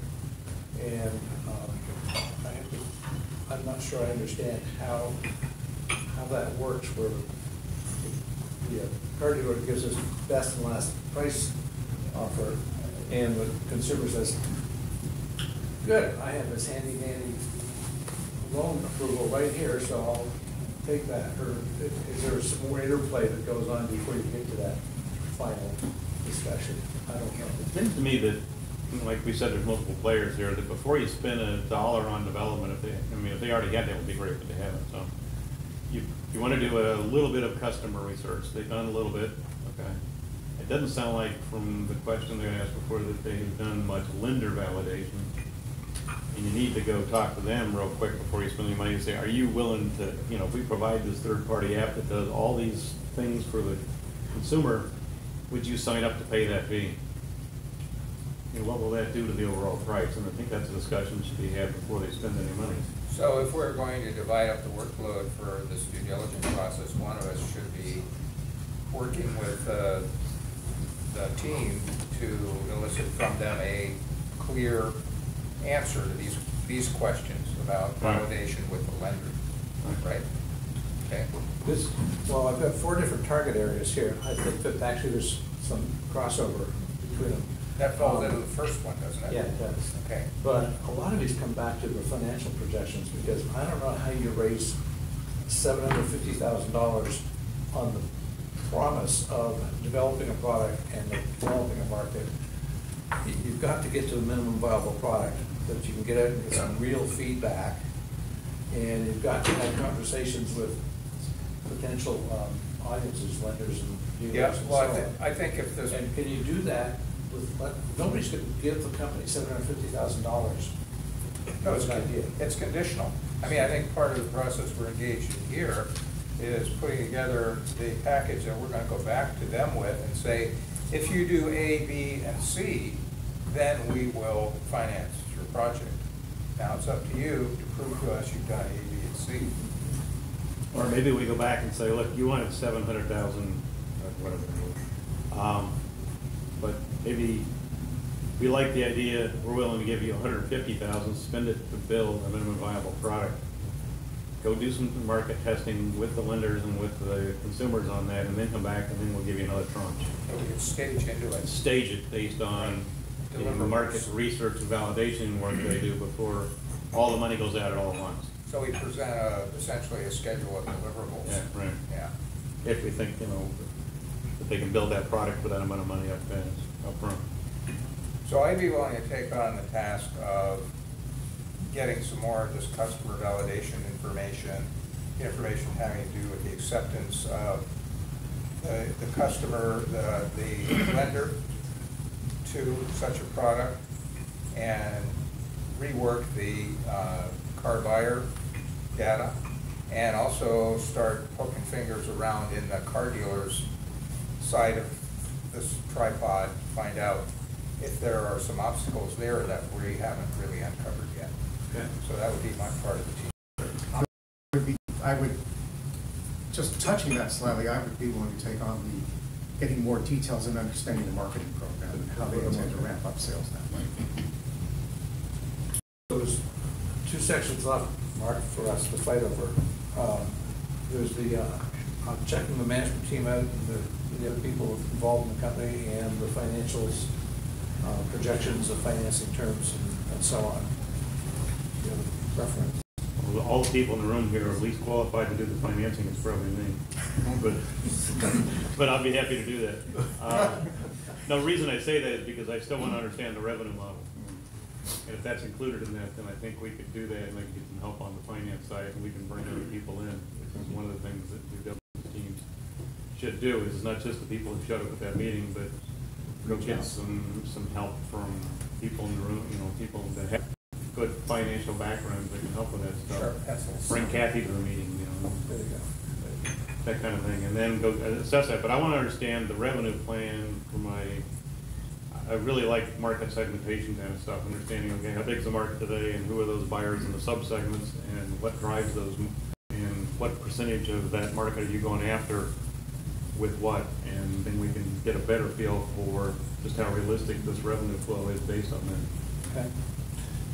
And I'm not sure I understand how that works, where the car dealer gives us best and last price offer, and the consumer says, good, I have this handy dandy loan approval right here, so I'll take that. Or is there some more interplay that goes on before you get to that final discussion? I don't know. It seems to me that, like we said, there's multiple players here, that before you spend $1 on development, if they already had that, it would be great, but they haven't, so. You want to do a little bit of customer research. They've done a little bit, okay. It doesn't sound like from the question they asked before that they've done much lender validation. And you need to go talk to them real quick before you spend any money and say, are you willing to, if we provide this third-party app that does all these things for the consumer, would you sign up to pay that fee? What will that do to the overall price? And I think that's a discussion that should be had before they spend any money. So if we're going to divide up the workload for this due diligence process, one of us should be working with the team to elicit from them a clear answer to these questions about validation with the lender, right? Okay. Well, I've got 4 different target areas here. I think that actually there's some crossover between them. That falls into the first one, doesn't it? Yeah, it does. Okay. But a lot of these come back to the financial projections, because I don't know how you raise $750,000 on the promise of developing a product and developing a market. You've got to get to a minimum viable product that you can get out and get some real feedback. And you've got to have conversations with potential audiences, lenders and dealers Yeah, and well, so on. I think if there's. And can you do that with, nobody's gonna give the company $750,000. No, That's an idea. it's conditional. I mean, I think part of the process we're engaged in here is putting together the package that we're gonna go back to them with and say, if you do A, B, and C, then we will finance your project. Now, it's up to you to prove to us you've done A, B, and C. Or maybe we go back and say, look, you wanted 700,000, whatever. But maybe we like the idea, we're willing to give you 150,000, spend it to build a minimum viable product. go do some market testing with the lenders and with the consumers on that, and then come back, and then we'll give you another tranche. So we can stage into it. Stage it based on the market research and validation work they do before all the money goes out at all at once. So we present essentially a schedule of deliverables. Yeah, right. Yeah. If we think, that they can build that product for that amount of money up front. So I'd be willing to take on the task of getting some more of this customer validation information having to do with the acceptance of the customer, the lender to such a product, and rework the car buyer data, and also start poking fingers around in the car dealer's side of this tripod, find out if there are some obstacles there that we haven't really uncovered yet. Okay. So that would be my part of the team. I would, just touching that slightly, I would be willing to take on getting more details and understanding the marketing program and how they intend to ramp up sales that way. There's two sections left, Mark, for us to fight over. There's the checking the management team out, and the other people involved in the company, and the financials, projections of financing terms, and so on. Do you have a preference? Well, all the people in the room here are at least qualified to do the financing, it's probably me. But I'll be happy to do that. No, the reason I say that is because I still want to understand the revenue model. And if that's included in that, then I think we could do that, and I can get some help on the finance side, and we can bring other people in. This is one of the things that due diligence teams should do, is not just the people who showed up at that meeting, but get some help from people in the room, people that have good financial backgrounds that can help with that stuff. Sharp pencils. Bring Kathy to the meeting, There you go. that kind of thing, and then go assess that. But I want to understand the revenue plan for I really like market segmentation kind of stuff, understanding, okay, how big is the market today, and who are those buyers in the subsegments, and what drives those, and what percentage of that market are you going after with what, and then we can get a better feel for just how realistic this revenue flow is based on that. Okay.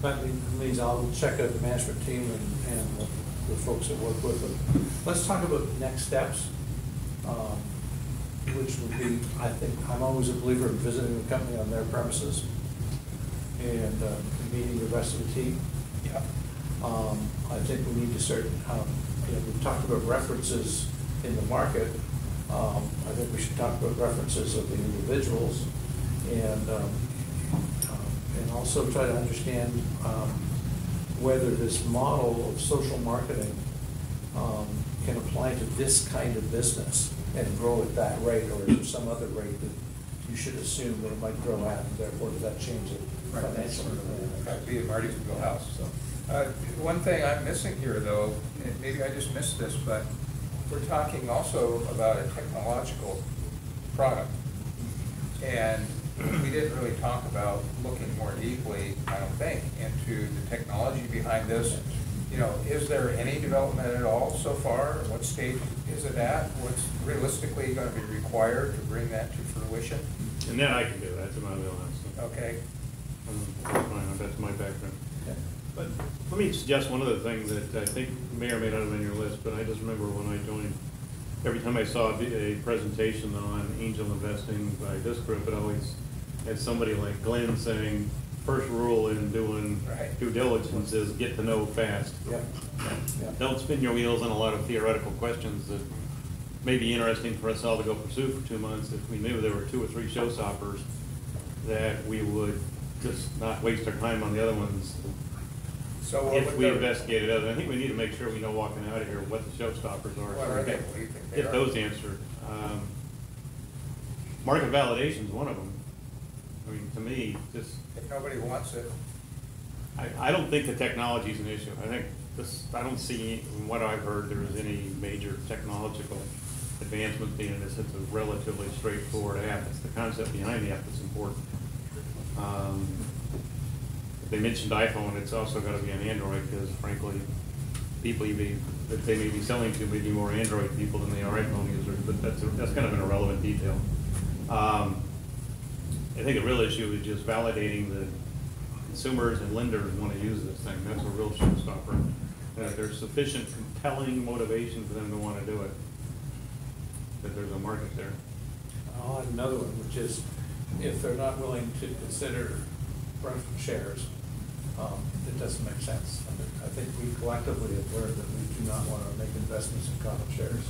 That means I'll check out the management team and the folks that work with them. Let's talk about next steps, which would be, I think, I'm always a believer in visiting the company on their premises and meeting the rest of the team. Yeah. I think we need to start, we've talked about references in the market. I think we should talk about references of the individuals, and also try to understand whether this model of social marketing can apply to this kind of business and grow at that rate, or is there some other rate that you should assume that it might grow at, and therefore does that change it financially? That'd be Marty's wheelhouse. One thing I'm missing here, though, and maybe I just missed this, but we're talking also about a technological product. And we didn't really talk about looking more deeply, I don't think, into the technology behind this. Is there any development at all so far? What stage is it at? What's realistically going to be required to bring that to fruition? And then I can do that, that's my wheelhouse. Okay. That's my background. But let me suggest one other thing that I think may or may not have been on your list, but I just remember when I joined, every time I saw a presentation on angel investing by this group, it always had somebody like Glenn saying, first rule in doing due diligence is get to know fast. Yep. Don't spin your wheels on a lot of theoretical questions that may be interesting for us all to go pursue for 2 months. If we knew there were 2 or 3 showstoppers, that we would just not waste our time on the other ones. So if we investigated others, I think we need to make sure we know walking out of here what the showstoppers are. What are they? What do you think they Get are? those answered. Market validation is one of them. I mean, to me, just. If nobody wants it. I don't think the technology is an issue. I think I don't see, from what I've heard, there is any major technological advancement being this. It's a relatively straightforward app. It's the concept behind the app that's important. If they mentioned iPhone, it's also got to be on Android, because frankly, people that they may be selling to may be more Android people than they are iPhone users, but that's kind of an irrelevant detail. I think a real issue is just validating that consumers and lenders want to use this thing. That's a real showstopper. And if there's sufficient compelling motivation for them to want to do it, that there's a market there. I'll add another one, which is if they're not willing to consider preference shares, it doesn't make sense. I mean, I think we collectively have learned that we do not want to make investments in common shares.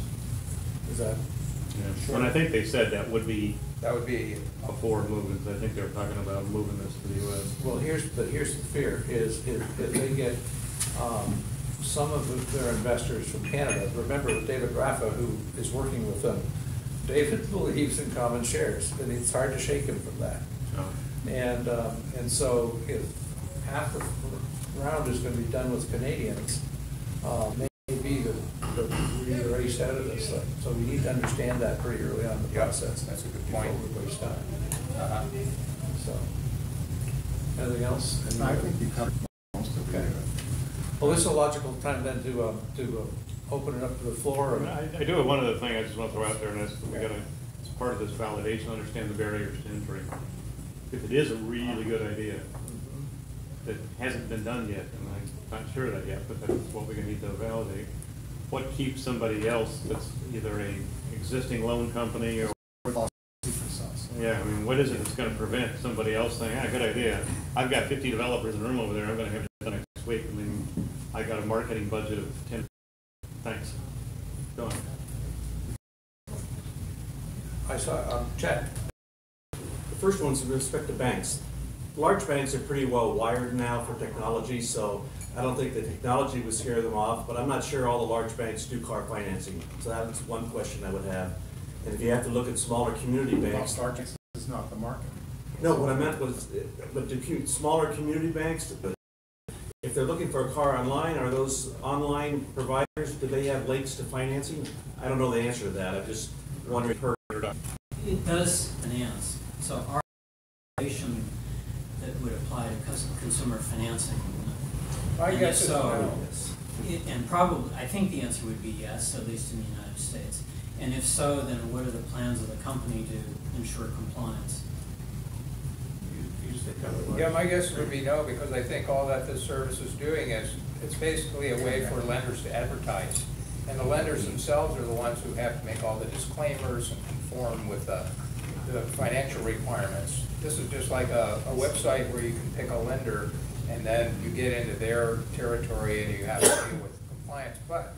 Is that? Yeah. And I think they said that would be a forward movement. I think they were talking about moving this to the U.S. Well, here's the fear is if they get some of their investors from Canada. Remember David Raffa, who is working with them. David believes in common shares, and it's hard to shake him from that. Oh. And so if half the round is going to be done with Canadians, maybe we erased out of this thing. So we need to understand that pretty early on in the process. That's a good point. Before we waste time. So, anything else? I think you covered most of it. Okay. Well, this is a logical time then to open it up to the floor. I do have one other thing I just want to throw out there, and that's we got to, as part of this validation, understand the barriers to entry. If it is a really good idea that hasn't been done yet, and I'm not sure of that yet, but that's what we're going to need to validate. What keeps somebody else that's either a existing loan company or yeah, I mean, what is it that's going to prevent somebody else saying, good idea. I've got 50 developers in the room over there. I'm going to have it done next week. I mean, I got a marketing budget of 10. Thanks. Go on. I saw, Chad. The first one's with respect to banks. Large banks are pretty well wired now for technology, so I don't think the technology would scare them off, but I'm not sure all the large banks do car financing. So that's one question I would have. And if you have to look at smaller community banks. Large banks is not the market. No, what I meant was, but do smaller community banks, if they're looking for a car online, are those online providers, do they have links to financing? I don't know the answer to that. I'm just wondering. It does finance. So our regulation that would apply to consumer financing. I guess so. And probably, I think the answer would be yes, at least in the United States. And if so, then what are the plans of the company to ensure compliance? Yeah, my guess would be no, because I think all that this service is doing is, it's basically a way for lenders to advertise. And the lenders themselves are the ones who have to make all the disclaimers and conform with the financial requirements. This is just like a website where you can pick a lender and then you get into their territory and you have to deal with compliance. But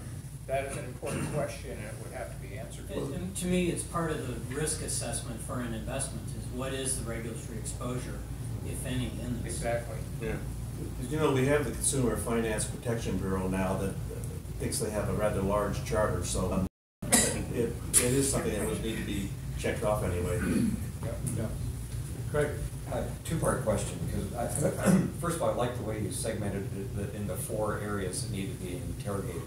that is an important question and it would have to be answered. And to me, it's part of the risk assessment for an investment is what is the regulatory exposure, if any, in this. Exactly. Yeah. You know, we have the Consumer Finance Protection Bureau now that thinks they have a rather large charter, so it is something that would need to be checked off anyway. Yeah. Craig? Two-part question, because first of all, I like the way you segmented it into 4 areas that need to be interrogated.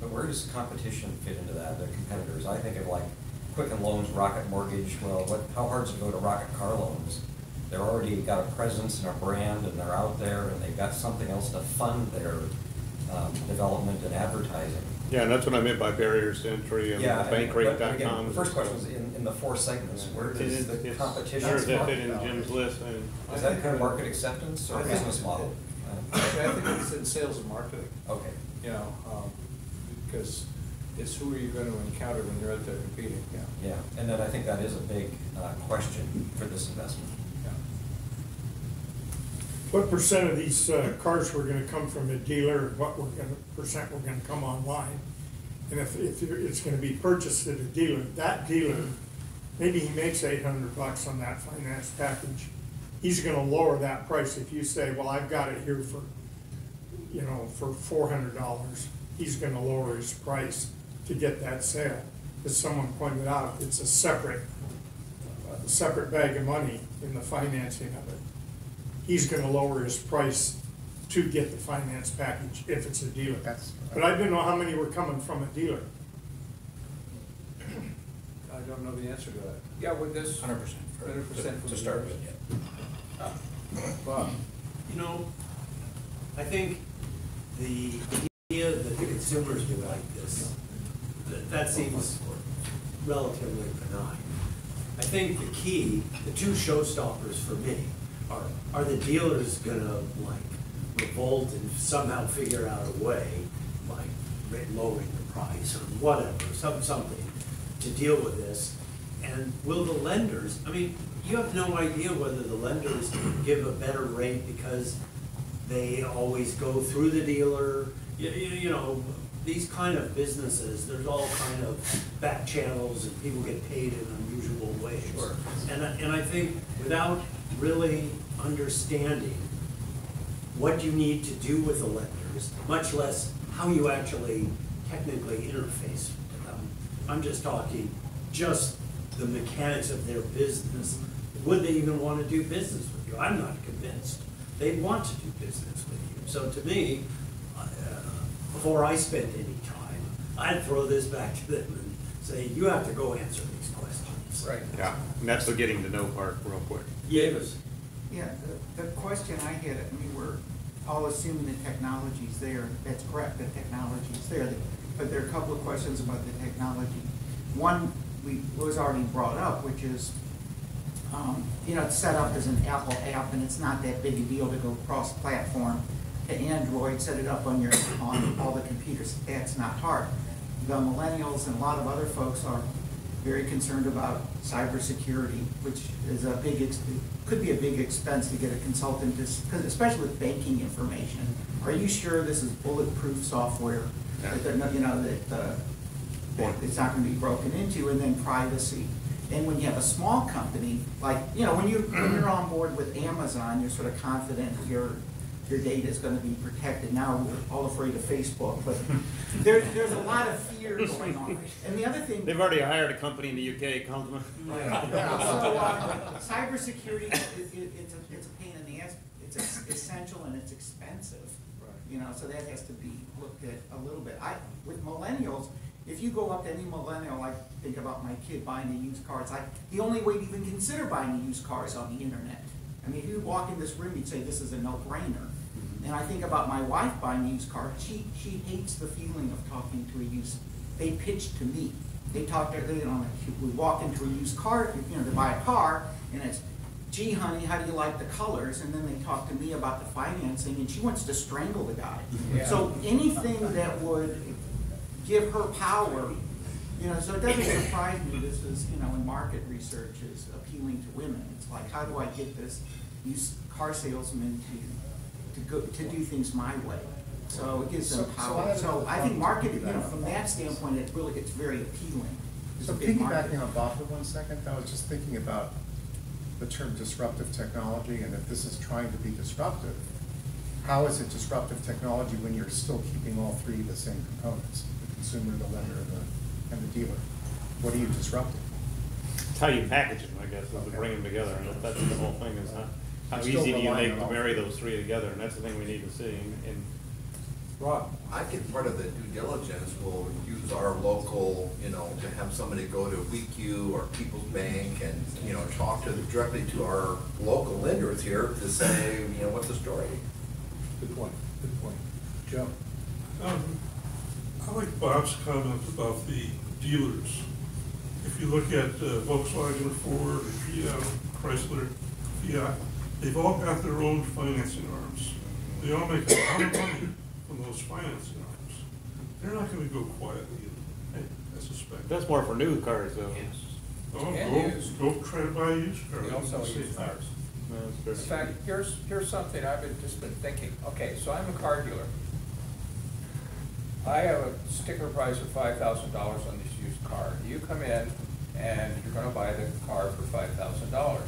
But where does competition fit into that, the competitors? I think of like Quicken Loans, Rocket Mortgage. Well, how hard is it to go to Rocket Car Loans? They're already got a presence and a brand, and they're out there, and they've got something else to fund their development and advertising. Yeah, and that's what I meant by barriers to entry and bankrate.com. The first question was in the 4 segments. Where does the competition? Where does that fit in Jim's list? Is that kind of market acceptance or business model? Actually, I think it's in sales and marketing. Okay. You know, because it's who are you going to encounter when you're out there competing? Yeah, and then I think that is a big question for this investment. What percent of these cars were gonna come from a dealer, what percent were gonna come online? And if it's gonna be purchased at a dealer, that dealer, maybe he makes $800 on that finance package. He's gonna lower that price if you say, well, I've got it here for, you know, for $400. He's gonna lower his price to get that sale. As someone pointed out, it's a separate bag of money in the financing of it. He's gonna lower his price to get the finance package if it's a dealer. But I didn't know how many were coming from a dealer. I don't know the answer to that. Yeah, with this 100% 100% to start with. Bob? You know, I think the idea that the consumers will like this, that seems relatively benign. I think the key, the 2 showstoppers for me, are the dealers gonna like revolt and somehow figure out a way like lowering the price or whatever, something to deal with this. And will the lenders, I mean, you have no idea whether the lenders give a better rate because they always go through the dealer. You know, these kind of businesses, there's all kind of back channels and people get paid in unusual ways. Sure. And I think without really understanding what you need to do with the lenders, much less how you actually technically interface with them. I'm just talking just the mechanics of their business. Would they even want to do business with you? I'm not convinced they'd want to do business with you. So to me, before I spend any time, I'd throw this back to them and say, you have to go answer these questions. Right. Yeah, and that's the getting to know part real quick. Davis. Yeah, the question I had, I mean, we're all assuming the technology's there. That's correct, the technology's there. But there are a couple of questions about the technology. One was already brought up, which is, you know, it's set up as an Apple app, and it's not that big a deal to go cross-platform to Android, set it up on all the computers. That's not hard. The millennials and a lot of other folks are very concerned about cybersecurity, which is a big, could be a big expense to get a consultant, because especially with banking information. Are you sure this is bulletproof software? Yeah. That they're not, you know, that it's not going to be broken into, and then privacy. And when you have a small company, like, you know, when you're on board with Amazon, you're sort of confident your data is going to be protected. Now we're all afraid of Facebook, but there's a lot of fear going on. And the other thing, They've already hired a company in the UK, Councilman. right. So cybersecurity, it's a pain in the ass. It's essential and it's expensive. You know, so that has to be looked at a little bit. With millennials, if you go up to any millennial, I think about my kid buying a used car, it's like the only way to even consider buying a used car is on the internet. I mean, if you walk in this room, you'd say this is a no-brainer. And I think about my wife buying a used car. She hates the feeling of talking to a used. They pitch to me. They talk to, you know, we walk into a used car, you know, to buy a car, and it's, gee, honey, how do you like the colors? And then they talk to me about the financing, and she wants to strangle the guy. Yeah. So anything that would give her power, you know, so it doesn't surprise me this is, you know, in market research is appealing to women. It's like, how do I get this used car salesman to do things my way? So it gives them power. So I think market, you know, from that standpoint, it really gets very appealing. It's So a big market. piggybacking on Bob for 1 second, I was just thinking about the term disruptive technology, and if this is trying to be disruptive, how is it disruptive technology when you're still keeping all three of the same components, the consumer, the lender, and the dealer? What are you disrupting? It's how you package them, I guess, is to bring them together, and that's the whole thing, is how Still easy do you relying make on to all marry three. those three together, and that's the thing we need to see. And Rob? I think part of the due diligence will use our local, you know, to have somebody go to WeQ or People's Bank and, you know, talk directly to our local lenders here to say, you know, what's the story? Good point, good point. Joe? I like Bob's comment about the dealers. If you look at Volkswagen, Ford, GM, Chrysler, Fiat, they've all got their own financing arms. They all make a lot of money from those financing arms. They're not gonna go quietly, I suspect. that's more for new cars, though. Oh, And used. go try to buy a used car. We also use cars. No, In it's true. fact, here's something I've just been thinking. Okay, so I'm a car dealer. I have a sticker price of $5,000 on this used car. You come in and you're gonna buy the car for $5,000.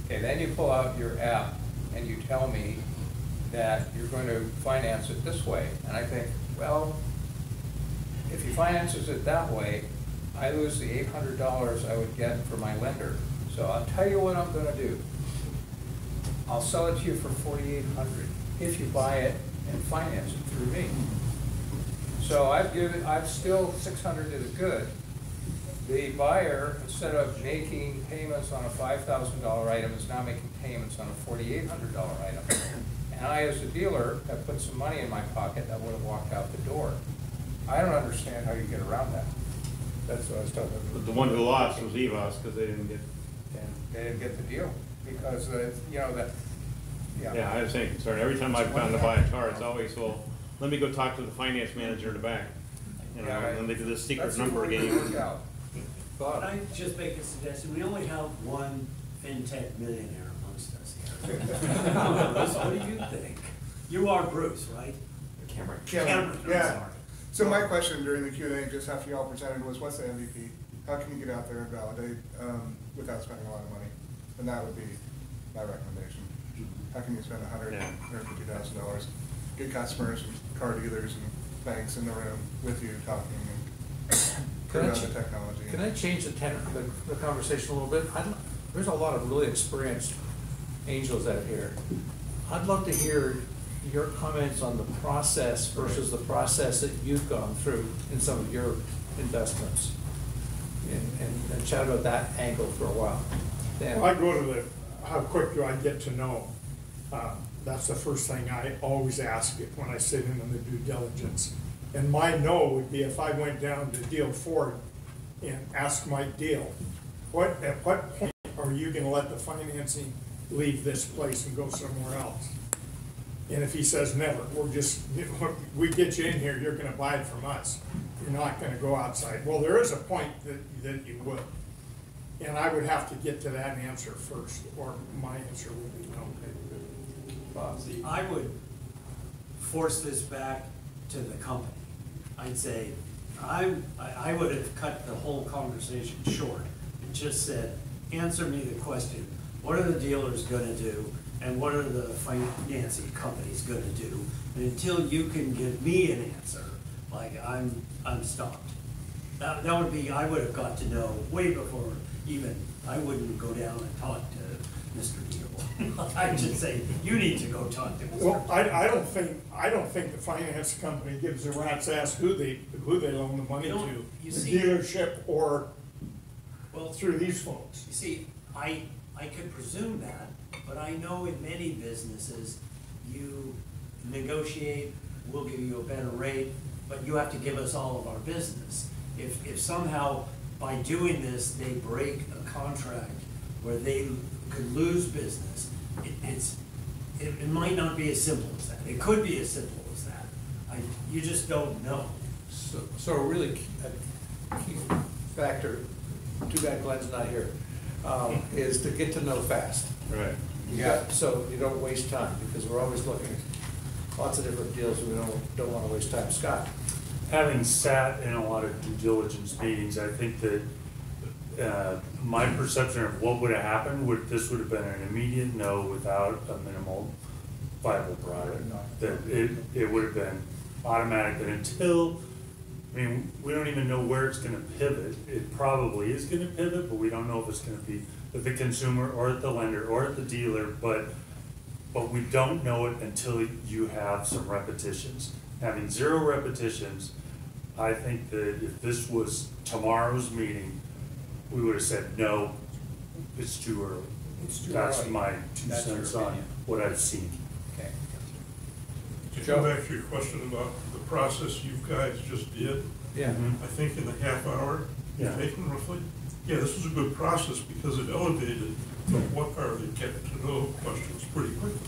Okay, then you pull out your app and you tell me that you're going to finance it this way. And I think, well, if he finances it that way, I lose the $800 I would get from my lender. So I'll tell you what I'm gonna do. I'll sell it to you for $4,800 if you buy it and finance it through me. So I've still $600 to the good. The buyer, instead of making payments on a $5,000 item, is now making payments on a $4,800 item. And I, as a dealer, have put some money in my pocket that would have walked out the door. I don't understand how you get around that. That's what I was talking about. But the one who lost was EVOS, because they didn't get. They didn't get the deal, because, you know, that, Yeah, I have the same concern. Every time I've gone to buy a car, it's always, well, let me go talk to the finance manager in the back. You know, and then they do this secret number game. Can I just make a suggestion? We only have one FinTech millionaire amongst us here. Bruce, what do you think? You are Bruce, right? Cameron. Cameron, I'm Yeah. sorry. So my question during the Q&A, just after y'all presented, was what's the MVP? How can you get out there and validate without spending a lot of money? And that would be my recommendation. How can you spend $150,000, get customers and car dealers and banks in the room with you talking and prove out the technology? Can I change the conversation a little bit? There's a lot of really experienced angels out here. I'd love to hear your comments on the process versus the process that you've gone through in some of your investments. And chat about that angle for a while. Dan? Well, I go to how quick do I get to know? That's the first thing I always ask it when I sit in on the due diligence. And my no would be if I went down to Deal Ford and asked Mike Deal, at what point are you gonna let the financing leave this place and go somewhere else? And if he says never, we get you in here, you're gonna buy it from us. You're not gonna go outside. Well, there is a point that you would. And I would have to get to that answer first, or my answer would be no. See, I would force this back to the company. I'd say, I would have cut the whole conversation short and just said, answer me the question, what are the dealers gonna do? And what are the financing companies gonna do? And until you can give me an answer, like I'm stopped. That would be, I would have got to know way before even, I wouldn't go down and talk to Mr. Deal. I'd just say, you need to go talk to Mr. Well, I don't think the finance company gives a rat's ass who they loan the money to, you the see, dealership or well, through these folks. You see, I could presume that, but I know in many businesses, you negotiate, we'll give you a better rate, but you have to give us all of our business. If somehow by doing this, they break a contract where they could lose business, it might not be as simple as that. It could be as simple as that. You just don't know. So a really key factor, too bad Glenn's not here, is to get to know fast. Right. Yeah. So you don't waste time, because we're always looking at lots of different deals, and we don't want to waste time. Scott? Having sat in a lot of due diligence meetings, I think that my perception of what would have happened this would have been an immediate no without a minimal viable product. That it would have been automatic that until, I mean, we don't even know where it's gonna pivot. It probably is gonna pivot, but we don't know if it's gonna be at the consumer or at the lender or at the dealer, but we don't know it until you have some repetitions. Having 0 repetitions, I think that if this was tomorrow's meeting, we would have said, no, it's too early. That's early. my 2 cents on what I've seen. Okay. To go back to your question about the process you guys just did. Yeah. I think in the half hour you've taken roughly, yeah, this was a good process because it elevated the what are the get to know questions pretty quickly.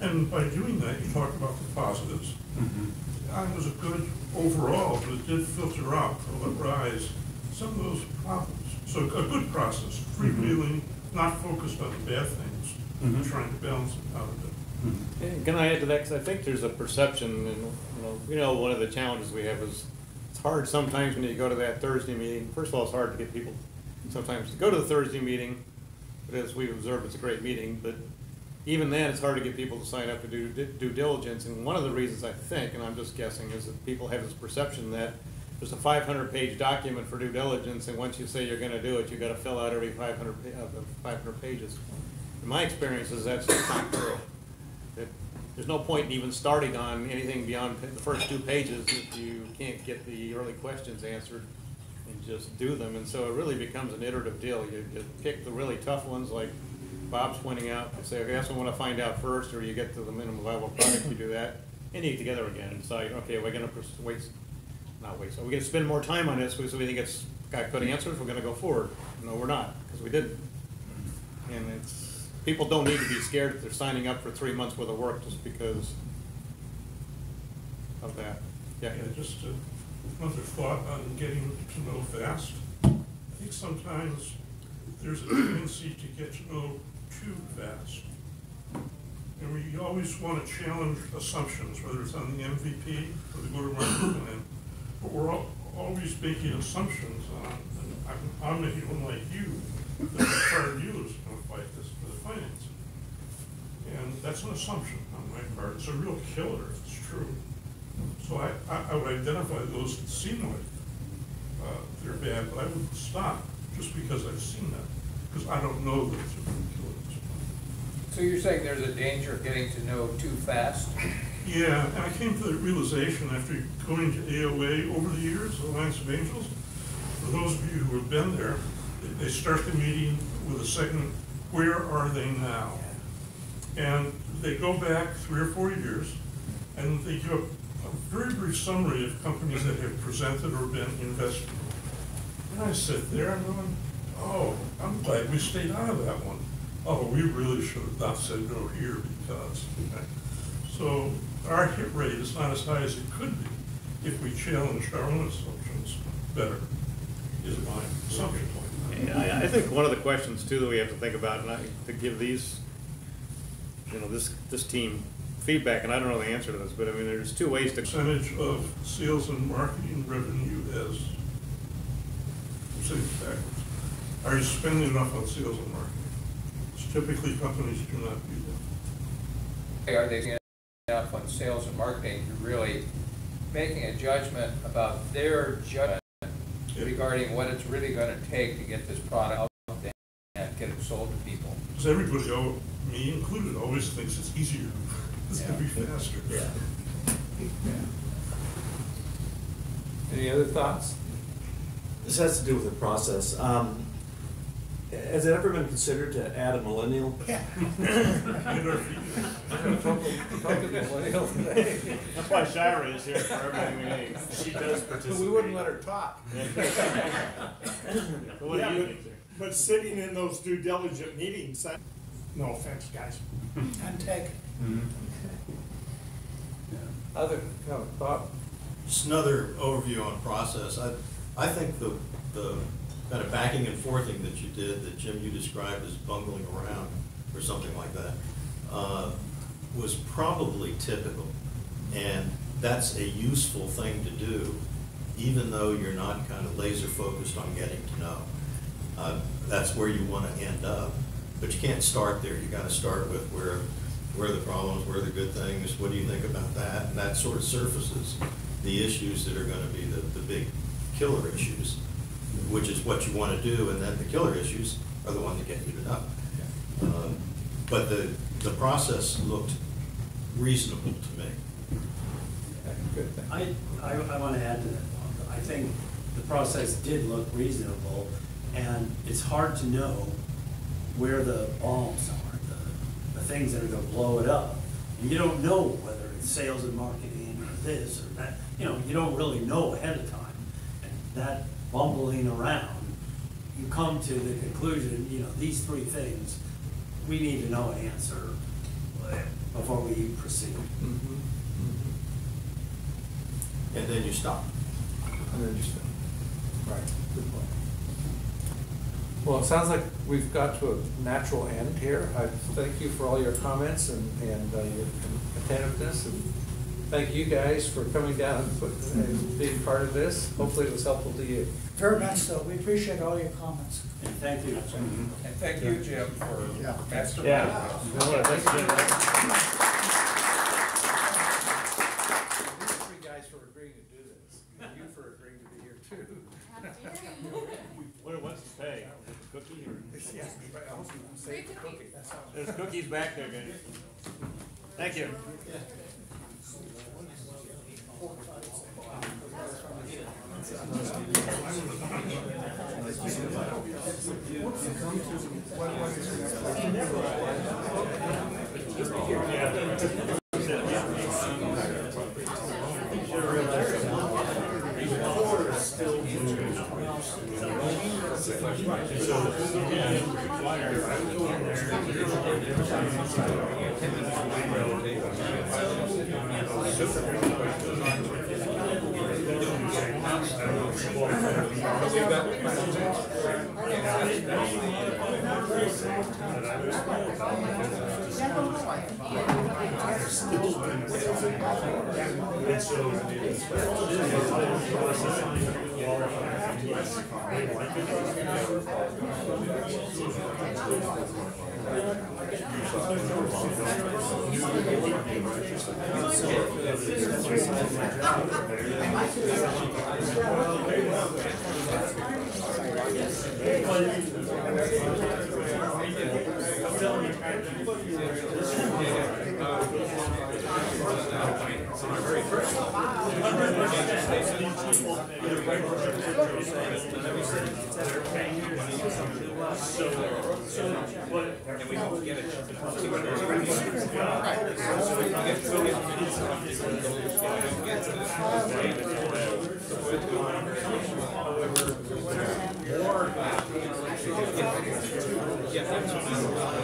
And by doing that, you talk about the positives. It was a good overall, but it did filter out or let rise some of those problems. So a good process, freewheeling, not focused on the bad things, trying to balance it out a bit. And can I add to that? Because I think there's a perception, and one of the challenges we have is it's hard sometimes when you go to that Thursday meeting. First of all, it's hard to get people sometimes to go to the Thursday meeting, but as we've observed, it's a great meeting. But even then, it's hard to get people to sign up to do due diligence. And one of the reasons I think, and I'm just guessing, is that people have this perception that there's a 500-page document for due diligence, and once you say you're going to do it, you've got to fill out every 500 pages. In my experience, that's not true. There's no point in even starting on anything beyond the first 2 pages if you can't get the early questions answered and just do them. And so it really becomes an iterative deal. You pick the really tough ones, like Bob's pointing out, and say, okay, that's what I want to find out first, or you get to the minimum viable product, you do that, and you get together again and decide, okay, we're going to so we're going to spend more time on this, so we think it's got good answers, we're going to go forward. No, we're not, because we didn't. And people don't need to be scared if they're signing up for 3 months worth of work just because of that. Yeah. Yeah, just another thought on getting to know fast. I think sometimes there's a tendency to get to know too fast. And we always want to challenge assumptions, whether it's on the MVP or the go-to-market plan. But we're always making assumptions on, and I'm maybe one like you, that the prior dealer is going to fight this for the financing. And that's an assumption on my part. It's a real killer if it's true. So I would identify those that seem like they're bad, but I wouldn't stop just because I've seen that, because I don't know that it's a real killer. So you're saying there's a danger of getting to know too fast? Yeah, and I came to the realization after going to AOA over the years, the Alliance of Angels. For those of you who have been there, they start the meeting with a segment, where are they now? And they go back 3 or 4 years, and they give a very brief summary of companies that have presented or been invested. And I sit there and going, oh, I'm glad we stayed out of that one. Oh, we really should have not said no here because. Okay. So our hit rate is not as high as it could be if we challenged our own assumptions better, is my assumption. Yeah, I think one of the questions too that we have to think about, and to give these, this team feedback, and I don't know the answer to this, but I mean, there's 2 ways to. Percentage of sales and marketing revenue as, I'm saying it backwards. Are you spending enough on sales and marketing? Typically, companies do not do that. Are they spending enough on sales and marketing to really making a judgment about their judgment regarding what it's really going to take to get this product out there and get it sold to people? Because everybody, me included, always thinks it's easier. It's going to be faster. Yeah. Any other thoughts? This has to do with the process. Has it ever been considered to add a millennial? Yeah. That's why Shira is here for everything we need. She does participate. But we wouldn't let her talk. What do you think, sir? But sitting in those due diligent meetings, no offense, guys. I'm taken. Other thought? Just another overview on process. I think the kind of backing and forthing that you did, that Jim, you described as bungling around or something like that, was probably typical. And that's a useful thing to do, even though you're not kind of laser focused on getting to know. That's where you want to end up. But you can't start there. You got to start with where are the problems, where are the good things, what do you think about that? And that sort of surfaces the issues that are going to be the big killer issues, which is what you want to do, and then the killer issues are the ones that get you to know. But the process looked reasonable to me. Good thing. I want to add to that, Bob. I think the process did look reasonable, and it's hard to know where the bombs are, the things that are going to blow it up. And you don't know whether it's sales and marketing or this or that. You don't really know ahead of time. And that bumbling around, you come to the conclusion, these 3 things, we need to know an answer before we proceed. Mm-hmm. And then you stop. And then you stop. Right. Good point. Well, it sounds like we've got to a natural end here. I thank you for all your comments and your attentiveness, and thank you guys for coming down and being part of this. Hopefully it was helpful to you. Very much so. We appreciate all your comments. And thank you. And thank you, Jim, for masterminding. Yeah. Thanks, Jim. You 3 guys for agreeing to do this. And you for agreeing to be here too. What's the pay? Cookie or? Yeah, I was gonna say cookie. That sounds. There's cookies back there, guys. Thank you. So, Yeah,